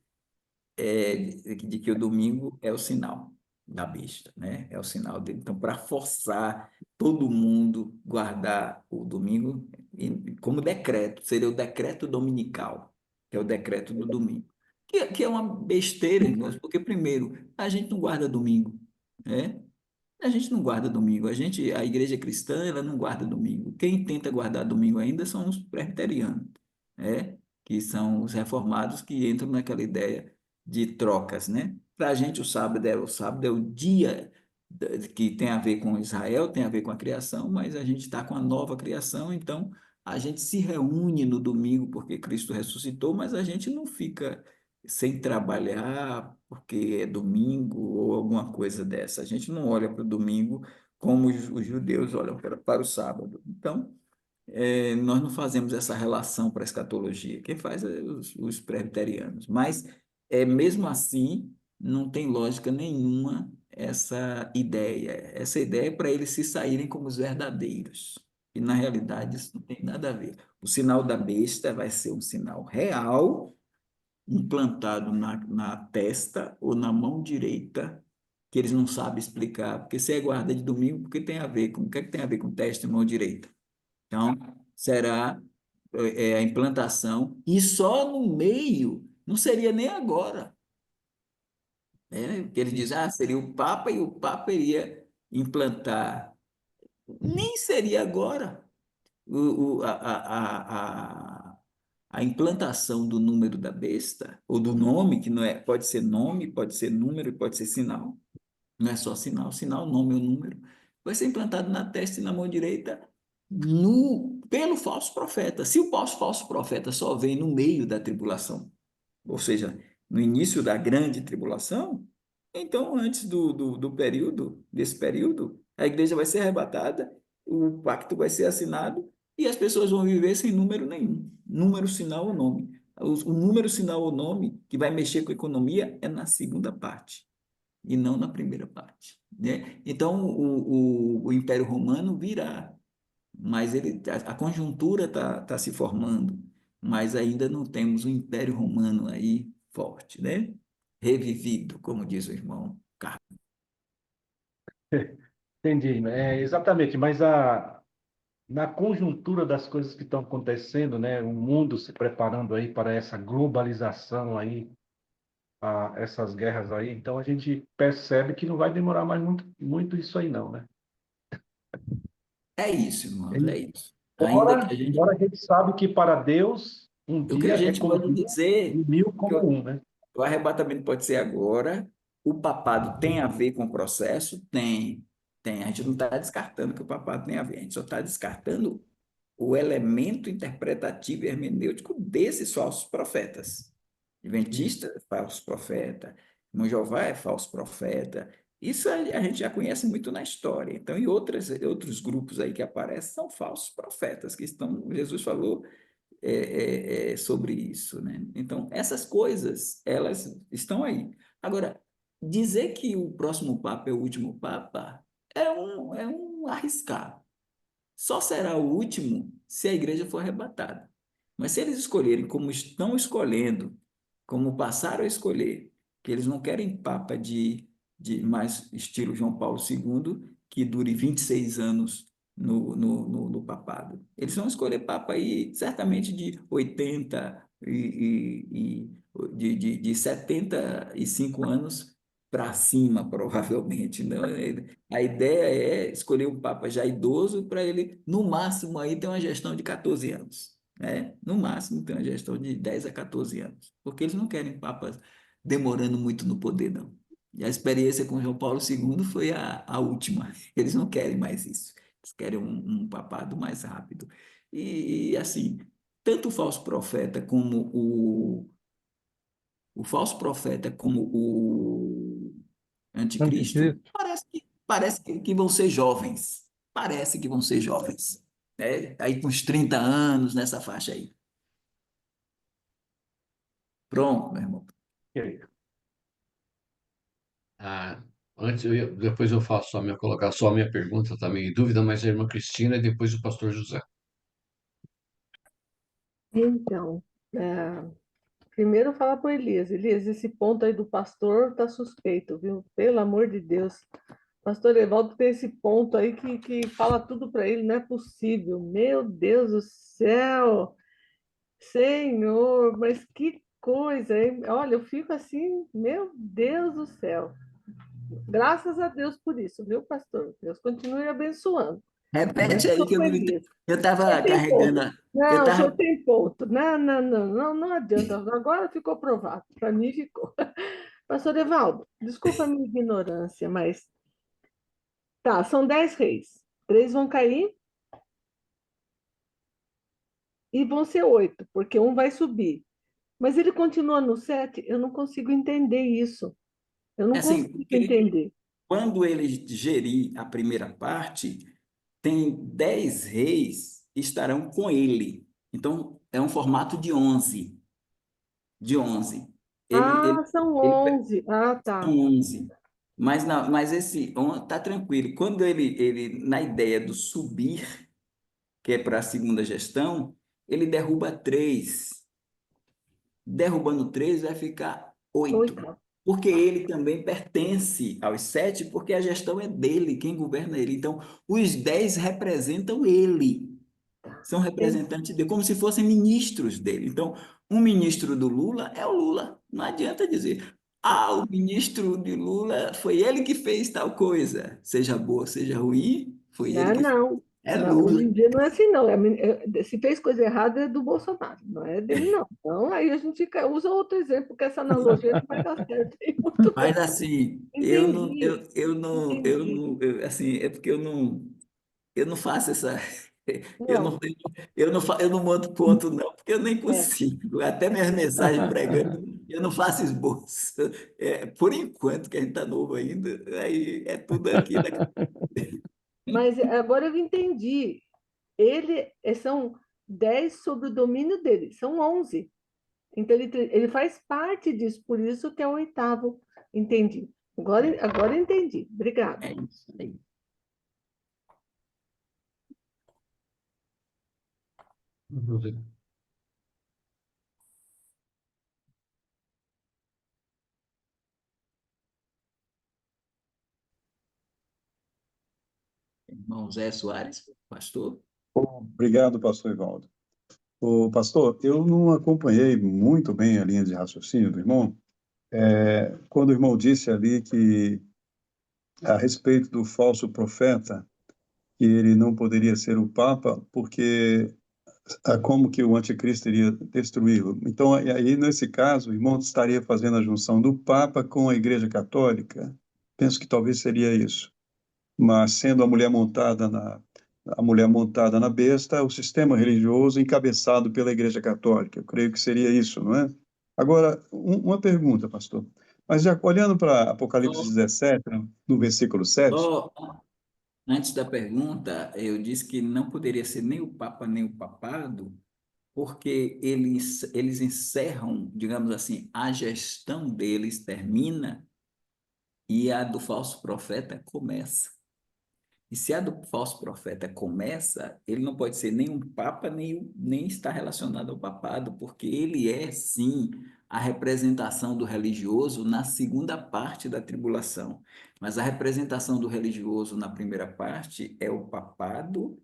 de que o domingo é o sinal da besta, né? É o sinal dele. Então, para forçar todo mundo guardar o domingo como decreto, seria o decreto dominical, que é o decreto do domingo. Que é uma besteira, irmãos, porque, primeiro, a gente não guarda domingo, né? A gente não guarda domingo, a igreja cristã, ela não guarda domingo. Quem tenta guardar domingo ainda são os presbiterianos, né? Que são os reformados que entram naquela ideia de trocas, né? Para a gente o sábado é o dia que tem a ver com Israel, tem a ver com a criação, mas a gente está com a nova criação, então a gente se reúne no domingo porque Cristo ressuscitou, mas a gente não fica sem trabalhar porque é domingo ou alguma coisa dessa. A gente não olha para o domingo como os judeus olham para o sábado. Então, nós não fazemos essa relação para a escatologia. Quem faz é os presbiterianos. Mas, mesmo assim, não tem lógica nenhuma essa ideia. Essa ideia é para eles se saírem como os verdadeiros. E, na realidade, isso não tem nada a ver. O sinal da besta vai ser um sinal real implantado na testa ou na mão direita, que eles não sabem explicar, porque se é guarda de domingo, porque tem a ver com, o que é que tem a ver com testa e mão direita? Então, será a implantação, e só no meio, não seria nem agora, né? Porque ele diz, seria o Papa e o Papa iria implantar, nem seria agora. A implantação do número da besta, ou do nome, que não é, pode ser nome, pode ser número, pode ser sinal, não é só sinal, sinal, nome ou número, vai ser implantado na testa e na mão direita pelo falso profeta. Se o falso profeta só vem no meio da tribulação, ou seja, no início da grande tribulação, então, antes desse período, a igreja vai ser arrebatada, o pacto vai ser assinado e as pessoas vão viver sem número nenhum. Número, sinal ou nome. O número, sinal ou nome que vai mexer com a economia é na segunda parte e não na primeira parte, né? Então, o Império Romano virá, mas a conjuntura está se formando, mas ainda não temos um Império Romano aí forte, né? Revivido, como diz o irmão Carlos. Entendi. Exatamente, mas na conjuntura das coisas que estão acontecendo, né, o mundo se preparando aí para essa globalização aí, essas guerras aí, então a gente percebe que não vai demorar mais muito isso aí não, né? É isso, irmãos, é isso. Ainda que Embora, a gente, embora a gente sabe que para Deus um o que a dia é gente como pode mil dizer e mil que como um, né? o arrebatamento pode ser agora, o papado tem a ver com o processo? Tem. A gente não está descartando que o papado tem a ver, a gente só está descartando o elemento interpretativo e hermenêutico desses falsos profetas. Adventista é falso profeta, irmão Jeová é falso profeta. Isso a gente já conhece muito na história. Então, e outros grupos aí que aparecem são falsos profetas, que estão, Jesus falou sobre isso, né? Então, essas coisas, elas estão aí. Agora, dizer que o próximo Papa é o último Papa é um arriscar. Só será o último se a igreja for arrebatada. Mas se eles escolherem como estão escolhendo, como passaram a escolher, que eles não querem papa de mais estilo João Paulo II, que dure 26 anos no papado. Eles vão escolher papa aí, certamente de 80 de 75 anos para cima, provavelmente. Não? A ideia é escolher um papa já idoso para ele, no máximo, aí ter uma gestão de 14 anos. Né? No máximo, ter uma gestão de 10 a 14 anos. Porque eles não querem papas demorando muito no poder, não. E a experiência com João Paulo II foi a última. Eles não querem mais isso. Eles querem um papado mais rápido. Assim, tanto o falso profeta como o falso profeta como o anticristo, Anticristo. parece que vão ser jovens. Parece que vão ser jovens. Né? Aí com uns 30 anos, nessa faixa aí. Pronto, meu irmão. E aí? Ah, Depois eu faço colocar só a minha pergunta também em dúvida, mas a irmã Cristina e depois o pastor José. Então, é, primeiro falar para Elias. Elias, esse ponto aí do pastor tá suspeito, viu? Pelo amor de Deus. Pastor Evaldo tem esse ponto aí que fala tudo para ele, não é possível. Meu Deus do céu! Senhor, mas que coisa, hein? Olha, eu fico assim, meu Deus do céu. Graças a Deus por isso, viu, pastor? Deus continue abençoando. Repete aí Abençoa que eu o não entendi. Elias. Eu O senhor estava tem carregando, ponto. eu Não, o senhor estava. tem ponto. Não, não, não, não, não adianta. Agora ficou provado. Para mim ficou. Pastor Evaldo, desculpa a minha ignorância, mas tá, são 10 reis. Três vão cair e vão ser 8, porque um vai subir. Mas ele continua no 7. Eu não consigo entender isso. Eu não Assim, consigo porque entender. quando ele gerir a primeira parte, tem 10 reis que estarão com ele. Então, é um formato de 11. De 11. Ah, são Ele 11. Ah, são tá. 11. Mas, não, mas esse tá tranquilo. Quando na ideia do subir, que é para a segunda gestão, ele derruba 3. Derrubando 3 vai ficar 8. 8. Porque ele também pertence aos 7, porque a gestão é dele, quem governa é ele. Então, os 10 representam ele, são representantes dele, como se fossem ministros dele. Então, um ministro do Lula é o Lula. Não adianta dizer, o ministro de Lula foi ele que fez tal coisa, seja boa, seja ruim, foi ele Ah, que fez. não. É Não, hoje Lula. em dia não é assim, não. Se fez coisa errada, é do Bolsonaro, não é dele, não. Então, aí a gente usa outro exemplo, porque essa analogia não vai dar certo. Muito Mas bem. assim, Entendi, entendi. assim, é porque eu não faço essa, eu não, Não, eu não monto ponto não, porque eu nem é. consigo. Até minhas mensagens pregando, eu não faço esboço. É, por enquanto, que a gente está novo ainda, aí é tudo aqui. Mas agora eu entendi. São 10 sobre o domínio dele, são 11. Então, ele faz parte disso, por isso que é o oitavo. Entendi. Agora eu entendi. Obrigada. É isso aí. Irmão Zé Soares, pastor. Obrigado, pastor Ivaldo. O pastor, eu não acompanhei muito bem a linha de raciocínio do irmão. Quando o irmão disse ali que, a respeito do falso profeta, que ele não poderia ser o Papa, porque como que o anticristo iria destruí-lo. Então, e aí, nesse caso, o irmão estaria fazendo a junção do Papa com a Igreja Católica. Penso que talvez seria isso. Mas sendo a mulher montada na besta, o sistema religioso encabeçado pela Igreja Católica. Eu creio que seria isso, não é? Agora, uma pergunta, pastor. Mas já olhando para Apocalipse Só, 17, no versículo 7, só antes da pergunta, eu disse que não poderia ser nem o Papa nem o papado, porque eles encerram, digamos assim, a gestão deles termina e a do falso profeta começa. E se a do falso profeta começa, ele não pode ser nem um papa, nem está relacionado ao papado, porque ele é, sim, a representação do religioso na segunda parte da tribulação. Mas a representação do religioso na primeira parte é o papado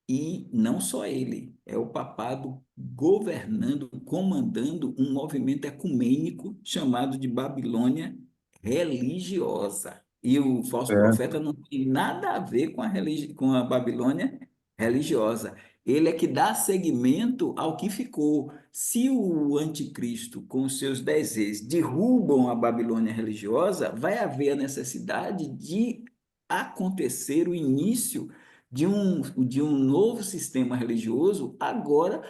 e não só ele, é o papado governando, comandando um movimento ecumênico chamado de Babilônia religiosa. E o falso certo? profeta não tem nada a ver com a Babilônia religiosa. Ele é que dá seguimento ao que ficou. Se o anticristo, com os seus 10 reis, derrubam a Babilônia religiosa, vai haver a necessidade de acontecer o início de um novo sistema religioso, agora,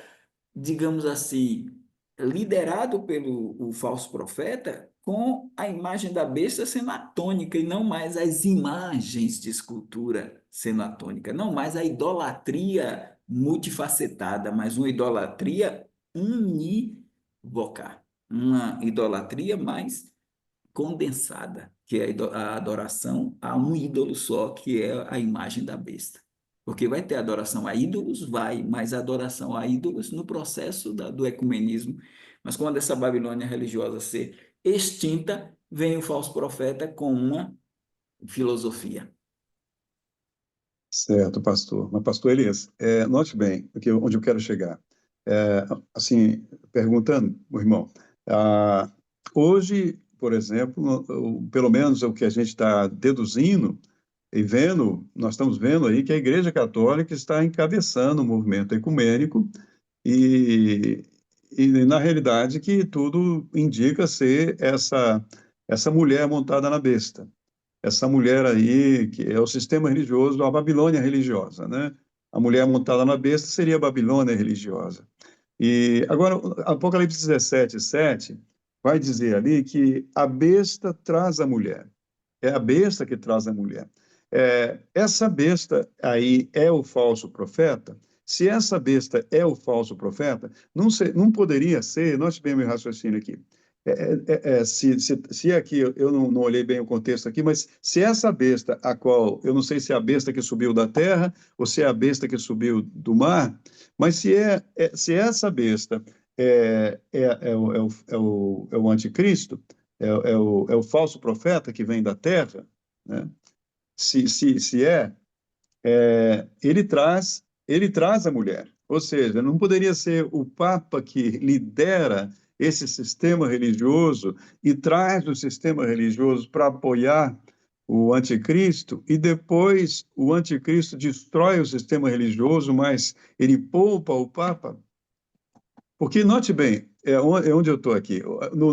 digamos assim, liderado pelo o falso profeta, com a imagem da besta sendo a tônica e não mais as imagens de escultura sendo a tônica, não mais a idolatria multifacetada, mas uma idolatria unívoca, uma idolatria mais condensada. que é a adoração a um ídolo só, que é a imagem da besta. Porque vai ter adoração a ídolos, vai, mas a adoração a ídolos no processo do ecumenismo. Mas quando essa Babilônia religiosa ser extinta, vem o falso profeta com uma filosofia. Certo, pastor. Mas, pastor Elias, note bem onde eu quero chegar. Assim, perguntando, meu irmão, hoje, por exemplo, pelo menos o que a gente está deduzindo e vendo, nós estamos vendo aí que a Igreja Católica está encabeçando o movimento ecumênico e, na realidade, que tudo indica ser essa mulher montada na besta, essa mulher aí, que é o sistema religioso, a Babilônia religiosa, né? A mulher montada na besta seria a Babilônia religiosa. E agora, Apocalipse 17:7 vai dizer ali que a besta traz a mulher. É a besta que traz a mulher. Essa besta aí é o falso profeta. Se essa besta é o falso profeta, não poderia ser, note bem meu raciocínio aqui, se aqui eu não olhei bem o contexto aqui, mas se essa besta, a qual eu não sei se é a besta que subiu da terra ou se é a besta que subiu do mar, mas se essa besta é o anticristo, é o falso profeta que vem da terra, né? Se ele traz a mulher. Ou seja, não poderia ser o Papa que lidera esse sistema religioso e traz o sistema religioso para apoiar o anticristo, e depois o anticristo destrói o sistema religioso, mas ele poupa o Papa. Porque, note bem, onde eu estou aqui.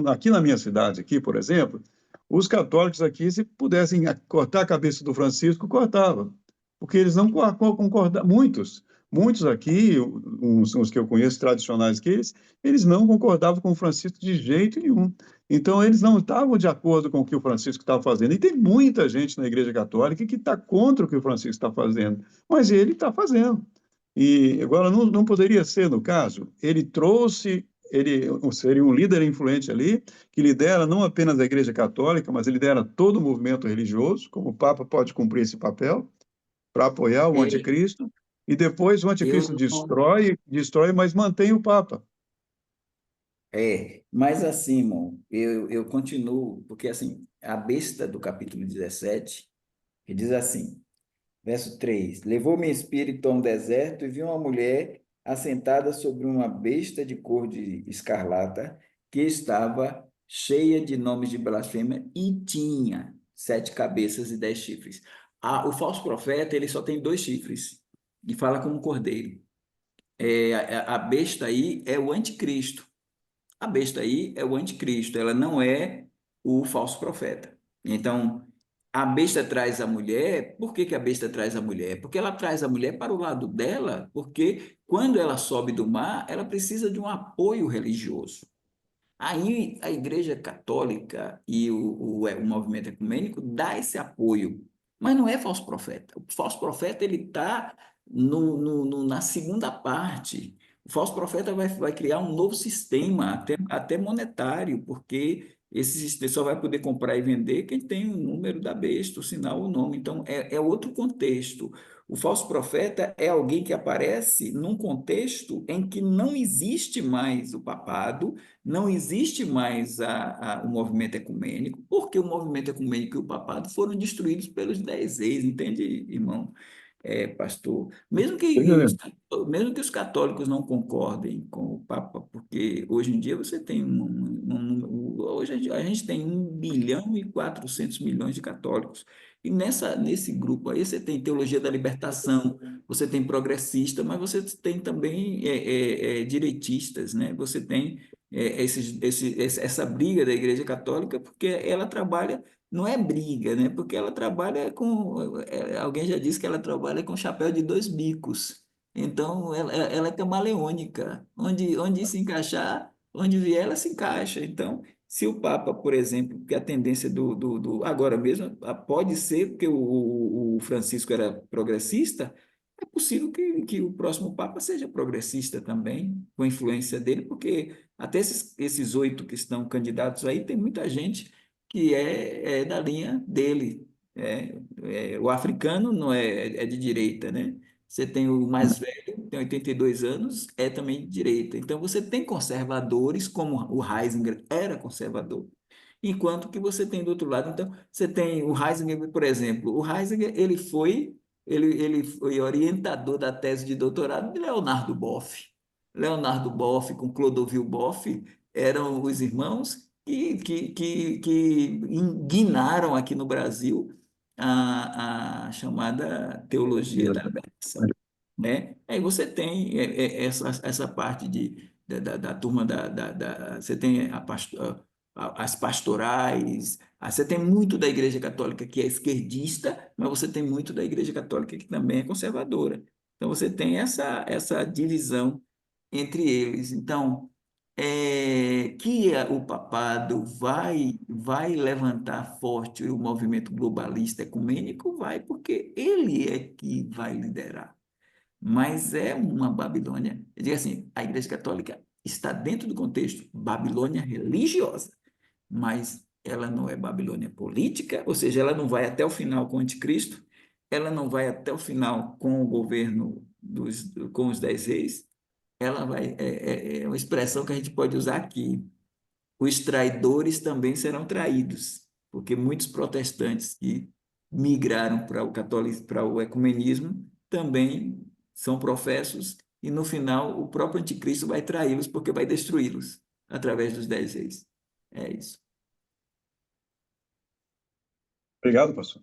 Aqui na minha cidade, aqui, por exemplo, os católicos aqui, se pudessem cortar a cabeça do Francisco, cortavam. Porque eles não concordam. Muitos aqui, uns que eu conheço tradicionais que eles não concordavam com o Francisco de jeito nenhum. Então, eles não estavam de acordo com o que o Francisco estava fazendo. E tem muita gente na Igreja Católica que está contra o que o Francisco está fazendo. Mas ele está fazendo. E agora não poderia ser, no caso, ele seria um líder influente ali, que lidera não apenas a Igreja Católica, mas ele lidera todo o movimento religioso, como o Papa pode cumprir esse papel, para apoiar o É, anticristo, e depois o eu anticristo não. destrói, mas mantém o Papa. Mas assim, irmão, eu continuo, porque assim, a besta do capítulo 17, que diz assim, verso 3: Levou-me espírito a um deserto e vi uma mulher assentada sobre uma besta de cor de escarlata, que estava cheia de nomes de blasfêmia e tinha 7 cabeças e 10 chifres. O falso profeta, ele só tem 2 chifres e fala como um cordeiro. A besta aí é o anticristo. A besta aí é o anticristo, ela não é o falso profeta. Então, a besta traz a mulher, por que que a besta traz a mulher? Porque ela traz a mulher para o lado dela, porque quando ela sobe do mar, ela precisa de um apoio religioso. Aí a Igreja Católica e o movimento ecumênico dá esse apoio, mas não é falso profeta. O falso profeta ele está na segunda parte. O falso profeta vai criar um novo sistema, até monetário, porque esse sistema só vai poder comprar e vender quem tem o número da besta, o sinal, o nome. Então, é outro contexto. O falso profeta é alguém que aparece num contexto em que não existe mais o papado, não existe mais o movimento ecumênico, porque o movimento ecumênico e o papado foram destruídos pelos 10 ex, entende, irmão? Pastor, mesmo que os católicos não concordem com o Papa, porque hoje em dia você tem hoje a gente tem 1,4 bilhão de católicos, e nesse grupo aí você tem teologia da libertação, você tem progressista, mas você tem também direitistas, né? Você tem essa briga da Igreja Católica, porque ela trabalha, não é briga, né? Porque ela trabalha alguém já disse que ela trabalha com chapéu de 2 bicos. Então, ela é camaleônica. Onde se encaixar, onde vier, ela se encaixa. Então, se o Papa, por exemplo, que a tendência agora mesmo, pode ser, porque o Francisco era progressista, é possível que o próximo Papa seja progressista também, com a influência dele, porque até esses 8 que estão candidatos aí, tem muita gente que é da linha dele. O africano não é de direita, né? Você tem o mais velho, tem 82 anos, é também de direita. Então você tem conservadores, como o Heisinger era conservador, enquanto que você tem do outro lado, então você tem o Heisinger, por exemplo, o Heisinger ele foi orientador da tese de doutorado de Leonardo Boff. Leonardo Boff com Clodovil Boff eram os irmãos que guinaram aqui no Brasil a chamada teologia da libertação, né? Aí você tem essa parte da turma você tem as pastorais, você tem muito da Igreja Católica que é esquerdista, mas você tem muito da Igreja Católica que também é conservadora. Então você tem essa divisão entre eles. Então, o papado vai levantar forte o movimento globalista ecumênico, vai, porque ele é que vai liderar. Mas é uma Babilônia. Eu digo assim, a Igreja Católica está dentro do contexto Babilônia religiosa, mas ela não é Babilônia política, ou seja, ela não vai até o final com o anticristo, ela não vai até o final com o governo com os 10 reis, ela vai, é uma expressão que a gente pode usar aqui. Os traidores também serão traídos, porque muitos protestantes que migraram para o catolicismo, para o ecumenismo, também são professos, e no final o próprio anticristo vai traí-los, porque vai destruí-los através dos 10 reis. É isso. Obrigado, pastor.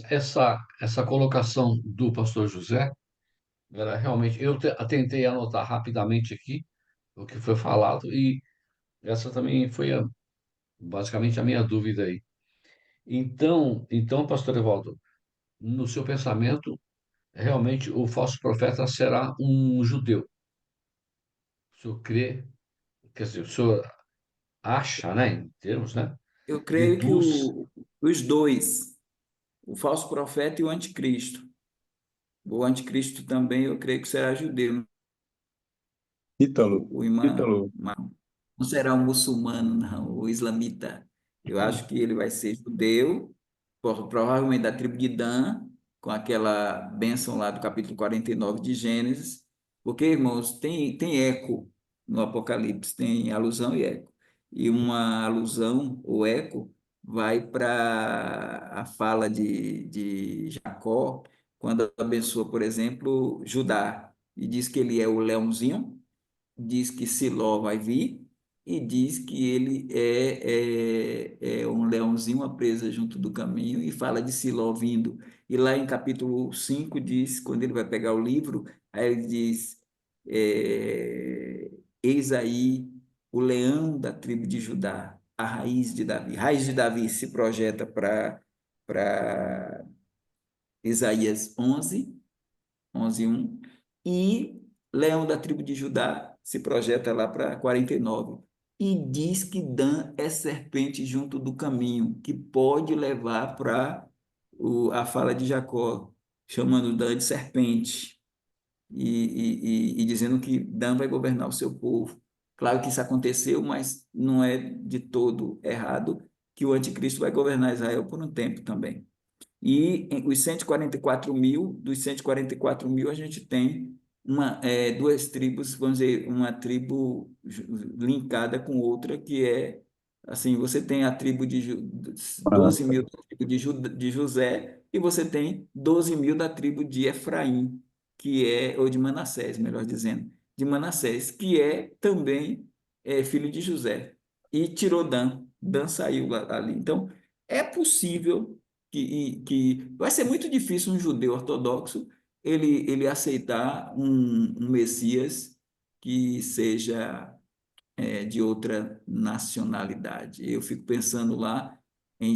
Essa colocação do pastor José era realmente. Tentei anotar rapidamente aqui o que foi falado, e essa também foi basicamente a minha dúvida aí. Então, pastor Evaldo, no seu pensamento, realmente o falso profeta será um judeu. O senhor crê, quer dizer, o senhor acha, né, em termos, né, Eu creio que deduz. os dois, o falso profeta e o anticristo. O anticristo também, eu creio que será judeu, Ítalo, o imã, Ítalo, não será um muçulmano, não, o islamita. Eu acho que ele vai ser judeu, provavelmente da tribo de Dan, com aquela bênção lá do capítulo 49 de Gênesis, porque, irmãos, tem eco no Apocalipse, tem alusão e eco. E uma alusão, ou eco, vai para a fala de Jacó, quando abençoa, por exemplo, Judá, e diz que ele é o leãozinho, diz que Siló vai vir e diz que ele é um leãozinho, uma presa junto do caminho, e fala de Siló vindo. E lá em capítulo 5 diz, quando ele vai pegar o livro, aí ele diz, eis aí o leão da tribo de Judá, a raiz de Davi. Raiz de Davi se projeta para Isaías 11:1, e Leão da tribo de Judá se projeta lá para 49. E diz que Dan é serpente junto do caminho, que pode levar para a fala de Jacó, chamando Dan de serpente, e dizendo que Dan vai governar o seu povo. Claro que isso aconteceu, mas não é de todo errado que o anticristo vai governar Israel por um tempo também. E os 144 mil, dos 144 mil, a gente tem duas tribos, vamos dizer, uma tribo linkada com outra, que é, assim, você tem a tribo de 12 mil da tribo de José, e você tem 12 mil da tribo de Efraim, ou de Manassés, melhor dizendo, de Manassés, que é também filho de José. E tirou Dan saiu ali. Então, é possível que vai ser muito difícil um judeu ortodoxo ele aceitar um Messias que seja de outra nacionalidade. Eu fico pensando lá em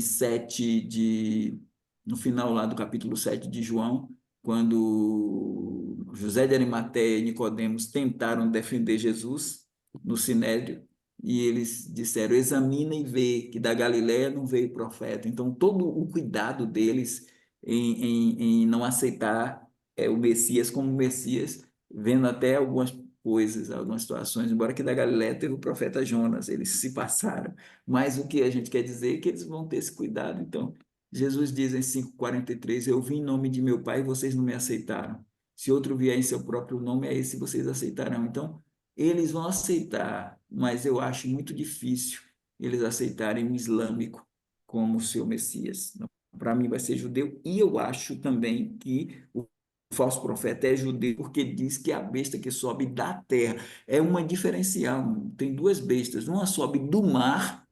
no final lá do capítulo 7 de João, quando José de Arimateia e Nicodemos tentaram defender Jesus no Sinédrio, e eles disseram, examina e vê que da Galiléia não veio profeta. Então, todo o cuidado deles em não aceitar o Messias como Messias, vendo até algumas coisas, algumas situações, embora que da Galiléia teve o profeta Jonas, eles se passaram, mas o que a gente quer dizer é que eles vão ter esse cuidado. Então, Jesus diz em 5:43, eu vim em nome de meu Pai e vocês não me aceitaram. Se outro vier em seu próprio nome, é esse vocês aceitarão. Então, eles vão aceitar, mas eu acho muito difícil eles aceitarem o islâmico como seu Messias. Para mim vai ser judeu, e eu acho também que o falso profeta é judeu porque diz que a besta que sobe da terra é uma diferencial. Tem duas bestas, uma sobe do mar,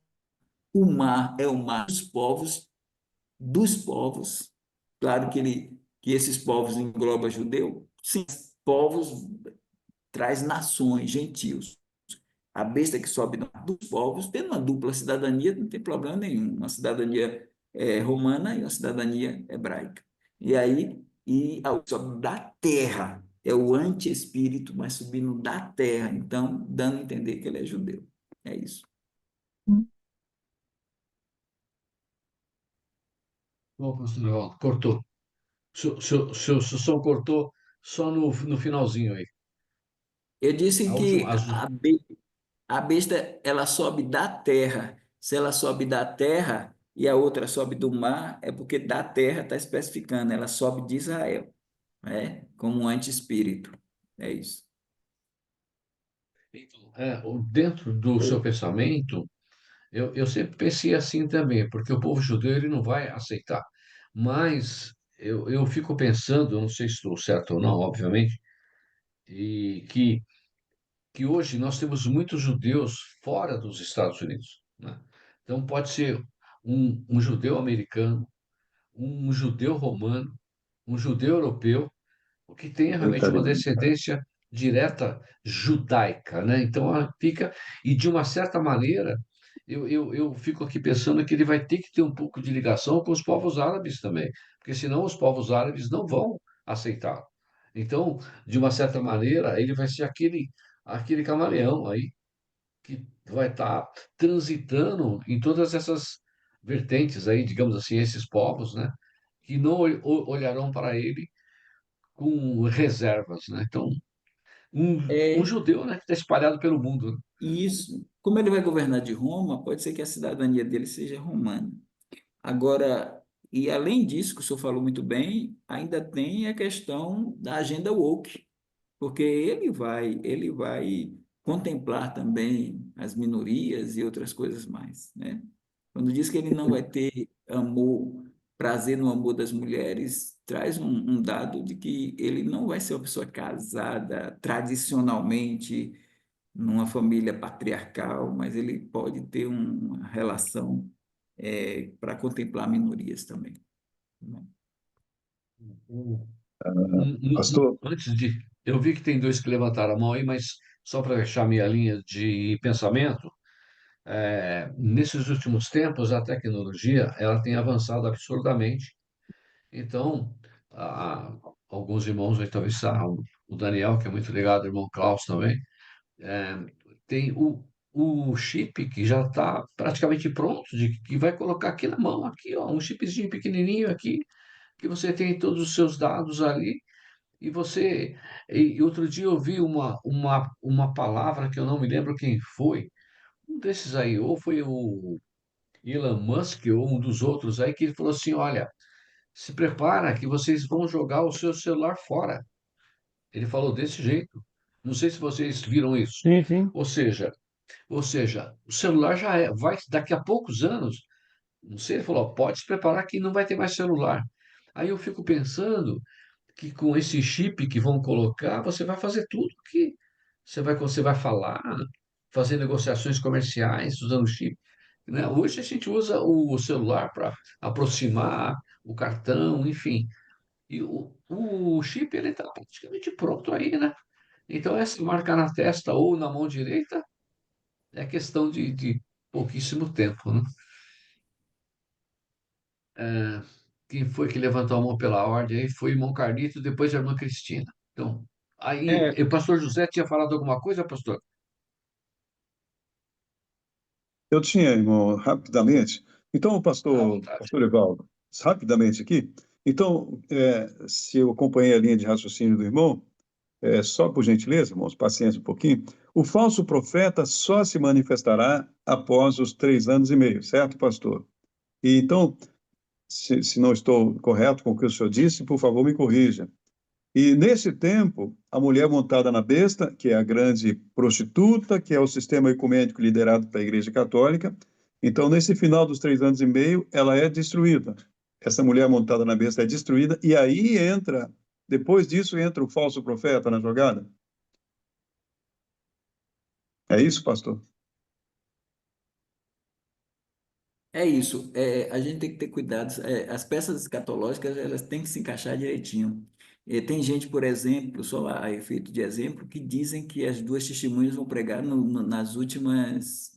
o mar é o mar dos povos. Claro que esses povos engloba judeu, sim, povos traz nações, gentios. A besta que sobe dos povos, tendo uma dupla cidadania, não tem problema nenhum. Uma cidadania romana e uma cidadania hebraica. E aí, sobe da terra, é o anti-espírito, mas subindo da terra, então, dando a entender que ele é judeu. É isso. Bom, pastor Evaldo, cortou. Seu som cortou só no finalzinho aí. Eu disse A última, que a besta, ela sobe da terra. Se ela sobe da terra e a outra sobe do mar, é porque da terra está especificando, ela sobe de Israel, né? Como um anti-espírito. É isso. dentro do seu pensamento, eu sempre pensei assim também, porque o povo judeu ele não vai aceitar. Mas eu fico pensando, eu não sei se estou certo ou não, obviamente, e que hoje nós temos muitos judeus fora dos Estados Unidos, né? Então pode ser um judeu americano, um judeu romano, um judeu europeu, o que tem realmente uma Italiano. descendência direta judaica, né? Então ela fica, e de uma certa maneira, eu fico aqui pensando que ele vai ter que ter um pouco de ligação com os povos árabes também, porque senão os povos árabes não vão aceitar. Então, de uma certa maneira, ele vai ser aquele camaleão aí que vai estar transitando em todas essas vertentes aí, digamos assim, esses povos, né? Que não olharão para ele com reservas, né? Então, um É judeu, né, que está espalhado pelo mundo, né? isso. Como ele vai governar de Roma, pode ser que a cidadania dele seja romana. Agora, e além disso, que o senhor falou muito bem, ainda tem a questão da agenda woke, porque ele vai contemplar também as minorias e outras coisas mais, né? Quando diz que ele não vai ter amor, prazer no amor das mulheres, traz um dado de que ele não vai ser uma pessoa casada tradicionalmente numa família patriarcal, mas ele pode ter uma relação para contemplar minorias também, né? Um- Pastor, antes de. Eu vi que tem dois que levantaram a mão aí, mas só para fechar minha linha de pensamento, nesses últimos tempos a tecnologia ela tem avançado absurdamente. Então, ah, alguns irmãos aí, talvez o Daniel, que é muito ligado, o irmão Klaus também, é, tem o chip que já está praticamente pronto, de que vai colocar aqui na mão, aqui, ó, um chipzinho pequenininho aqui, que você tem todos os seus dados ali, e você. E outro dia eu vi uma palavra que eu não me lembro quem foi, um desses aí, ou foi o Elon Musk, ou um dos outros aí, que ele falou assim: olha, se prepara que vocês vão jogar o seu celular fora. Ele falou desse jeito. Não sei se vocês viram isso. Sim, sim. Ou seja, Ou seja, o celular vai daqui a poucos anos, não sei, ele falou, ó, pode se preparar que não vai ter mais celular. Aí eu fico pensando que com esse chip que vão colocar, você vai fazer tudo que você vai falar, fazer negociações comerciais usando chip, né? Hoje a gente usa o celular para aproximar o cartão, enfim. E o chip ele está praticamente pronto aí, né? Então, é se marcar na testa ou na mão direita, é questão de pouquíssimo tempo, né? É, quem foi que levantou a mão pela ordem aí foi o irmão Carlito, depois a irmã Cristina. Então, aí, É, o pastor José tinha falado alguma coisa, pastor? eu tinha, irmão, rapidamente. Então, À pastor, vontade. pastor Evaldo, rapidamente aqui. Então, se eu acompanhei a linha de raciocínio do irmão, só por gentileza, irmãos, paciência um pouquinho. O falso profeta só se manifestará após os 3 anos e meio, certo, pastor? E então, se não estou correto com o que o senhor disse, por favor, me corrija. E nesse tempo, a mulher montada na besta, que é a grande prostituta, que é o sistema ecumênico liderado pela Igreja Católica, então, nesse final dos 3 anos e meio, ela é destruída. Essa mulher montada na besta é destruída, e aí entra, depois disso, entra o falso profeta na jogada. É isso, pastor? É isso. A gente tem que ter cuidado. As peças escatológicas, elas têm que se encaixar direitinho. Tem gente, por exemplo, só a efeito de exemplo, que dizem que as duas testemunhas vão pregar nos últimos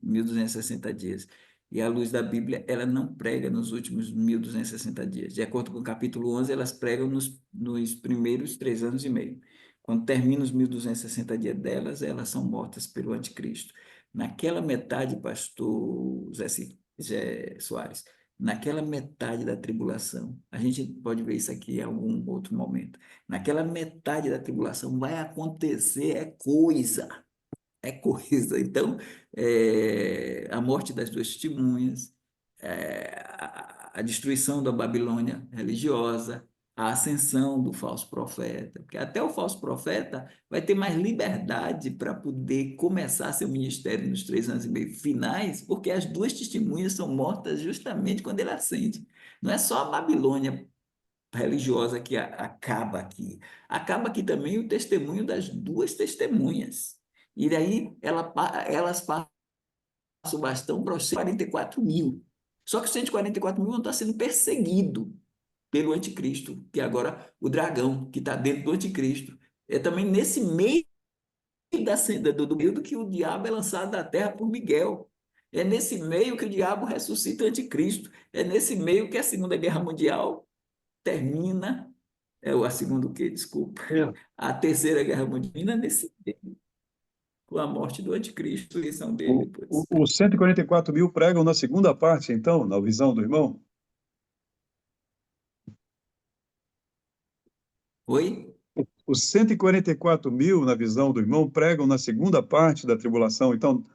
1260 dias. E à luz da Bíblia, ela não prega nos últimos 1260 dias. De acordo com o capítulo 11, elas pregam nos primeiros 3 anos e meio. Quando termina os 1260 dias delas, elas são mortas pelo anticristo. Naquela metade, pastor Zé Soares, naquela metade da tribulação, a gente pode ver isso aqui em algum outro momento. Naquela metade da tribulação vai acontecer coisa, é coisa. Então, a morte das duas testemunhas, a destruição da Babilônia religiosa, a ascensão do falso profeta, porque até o falso profeta vai ter mais liberdade para poder começar seu ministério nos 3 anos e meio finais, porque as duas testemunhas são mortas justamente quando ele ascende. Não é só a Babilônia religiosa que acaba aqui também o testemunho das duas testemunhas. E daí elas passam o bastão para os 144 mil. Só que os 144 mil vão estar sendo perseguidos pelo anticristo, que é agora o dragão, que está dentro do anticristo. É também nesse meio do período que o diabo é lançado da terra por Miguel. É nesse meio que o diabo ressuscita o anticristo. É nesse meio que a Segunda Guerra Mundial termina. A segunda o quê? Desculpa. A Terceira Guerra Mundial termina nesse meio, com a morte do anticristo e a eleição dele depois. Os 144 mil pregam na segunda parte, então, na visão do irmão? Oi? Os 144 mil, na visão do irmão, pregam na segunda parte da tribulação. Então,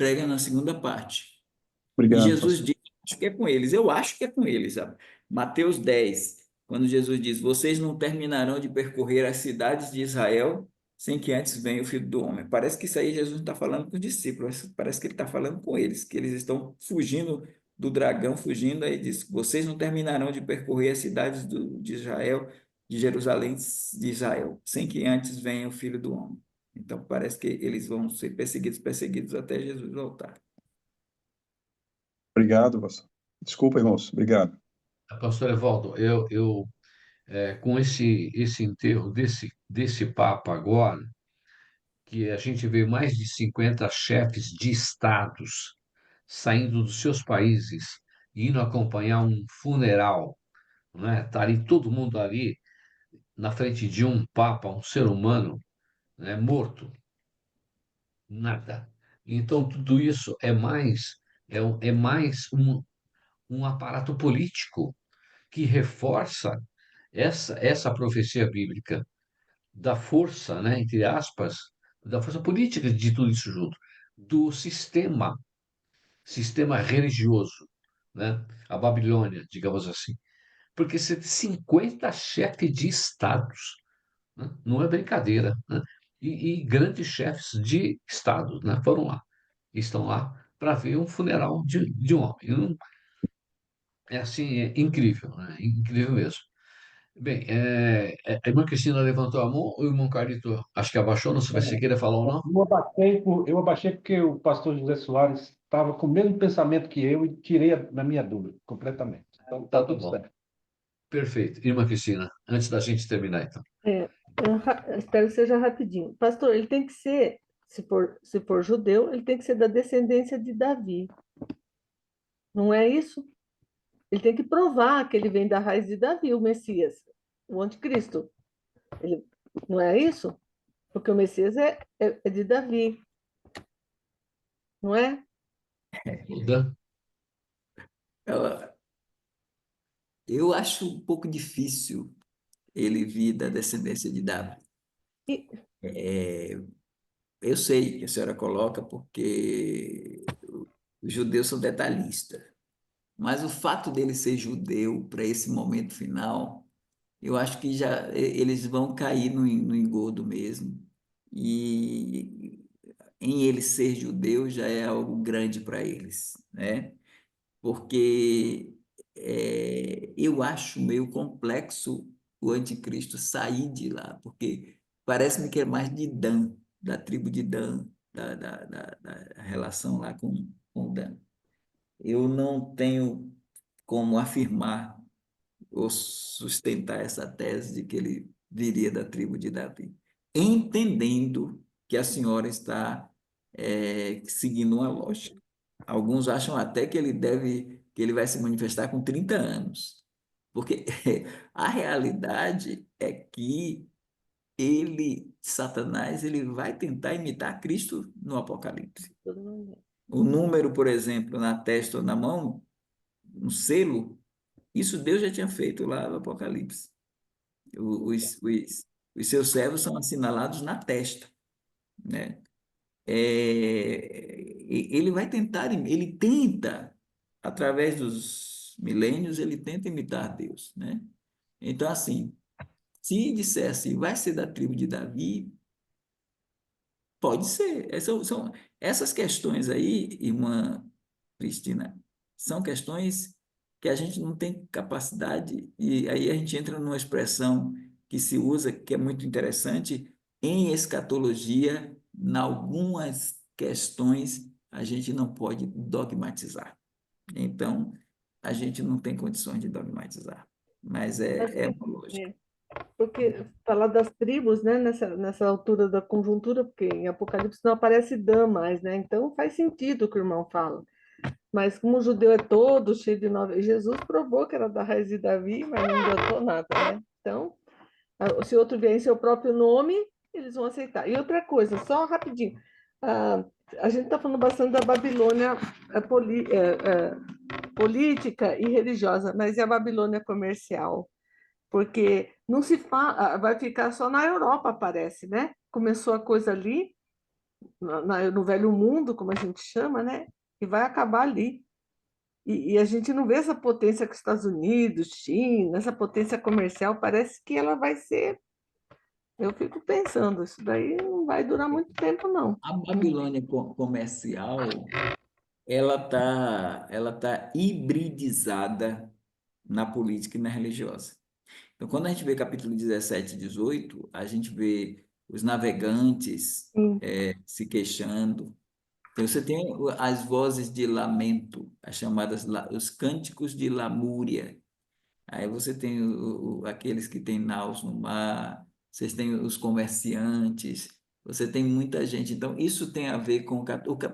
Prega na segunda parte. E obrigado, Jesus pastor. diz, acho que é com eles, eu acho que é com eles, sabe? Mateus 10, quando Jesus diz: vocês não terminarão de percorrer as cidades de Israel sem que antes venha o Filho do Homem. Parece que isso aí Jesus não está falando com os discípulos, parece que ele está falando com eles, que eles estão fugindo do dragão, fugindo, aí diz: vocês não terminarão de percorrer as cidades de Israel, de Jerusalém, de Israel, sem que antes venha o Filho do Homem. Então parece que eles vão ser perseguidos até Jesus voltar. Obrigado, pastor. Desculpa, irmãos. Obrigado. Pastor Evaldo, com esse enterro desse Papa agora, que a gente vê mais de 50 chefes de estados saindo dos seus países e indo acompanhar um funeral, né? Tá ali todo mundo ali na frente de um Papa, um ser humano, né, morto, nada. Então tudo isso é mais um aparato político que reforça essa profecia bíblica da força, né, entre aspas, da força política de tudo isso junto, do sistema religioso, né, a Babilônia, digamos assim. Porque você tem 50 chefes de estados, né, não é brincadeira, né, e grandes chefes de estados, né, foram lá, estão lá para ver um funeral de um homem. É assim, é incrível, né? Incrível mesmo. Bem, a irmã Cristina levantou a mão, o irmão Carlito acho que abaixou, não sei se você queira falar ou não. Eu abaixei porque o pastor José Soares estava com o mesmo pensamento que eu e tirei da minha dúvida completamente. Então, está tudo Bom, certo. perfeito. Irmã Cristina, antes da gente terminar, então. Espero que seja rapidinho. Pastor, ele tem que ser, se for judeu, ele tem que ser da descendência de Davi. Não é isso? Ele tem que provar que ele vem da raiz de Davi, o Messias, o anticristo. Ele, não é isso? Porque o Messias é de Davi, não é? Muda. Eu acho um pouco difícil ele vir da descendência de Davi. E, Eu sei que a senhora coloca porque os judeus são detalhistas, mas o fato dele ser judeu para esse momento final, eu acho que já eles vão cair no engodo mesmo. E em ele ser judeu já é algo grande para eles, né? Porque eu acho meio complexo o anticristo sair de lá, porque parece-me que é mais de Dan, da tribo de Dan, da relação lá com Dan. Eu não tenho como afirmar ou sustentar essa tese de que ele viria da tribo de Davi, entendendo que a senhora está seguindo uma lógica. Alguns acham até que ele vai se manifestar com 30 anos, porque a realidade é que Satanás, ele vai tentar imitar Cristo no Apocalipse. todo mundo. O número, por exemplo, na testa ou na mão, um selo, isso Deus já tinha feito lá no Apocalipse. Os seus servos são assinalados na testa, né? Ele vai tentar, ele tenta, através dos milênios, ele tenta imitar Deus, né? Então, assim, se dissesse vai ser da tribo de Davi, pode ser. Essas questões aí, irmã Cristina, são questões que a gente não tem capacidade, e aí a gente entra numa expressão que se usa, que é muito interessante, em escatologia, em algumas questões, a gente não pode dogmatizar. Então, a gente não tem condições de dogmatizar, mas Acho é que, uma lógica. porque falar das tribos, né, nessa altura da conjuntura, porque em Apocalipse não aparece Dan mais, né? Então faz sentido o que o irmão fala. Mas como o judeu é todo cheio de nove, Jesus provou que era da raiz de Davi, mas não adiantou nada, né? Então, se outro vier em seu próprio nome, eles vão aceitar. E outra coisa, só rapidinho, ah, a gente está falando bastante da Babilônia política e religiosa, mas e a Babilônia comercial? Porque não se fala, vai ficar só na Europa, parece, né? Começou a coisa ali, no Velho Mundo, como a gente chama, né? E vai acabar ali. E a gente não vê essa potência que os Estados Unidos, China, essa potência comercial, parece que ela vai ser. Eu fico pensando, isso daí não vai durar muito tempo, não. A Babilônia comercial, ela tá hibridizada na política e na religiosa. Então, quando a gente vê capítulo 17 e 18, a gente vê os navegantes Sim, se queixando. Então, você tem as vozes de lamento, as chamadas os cânticos de lamúria. Aí você tem aqueles que têm naus no mar, vocês têm os comerciantes, você tem muita gente. Então, isso tem a ver com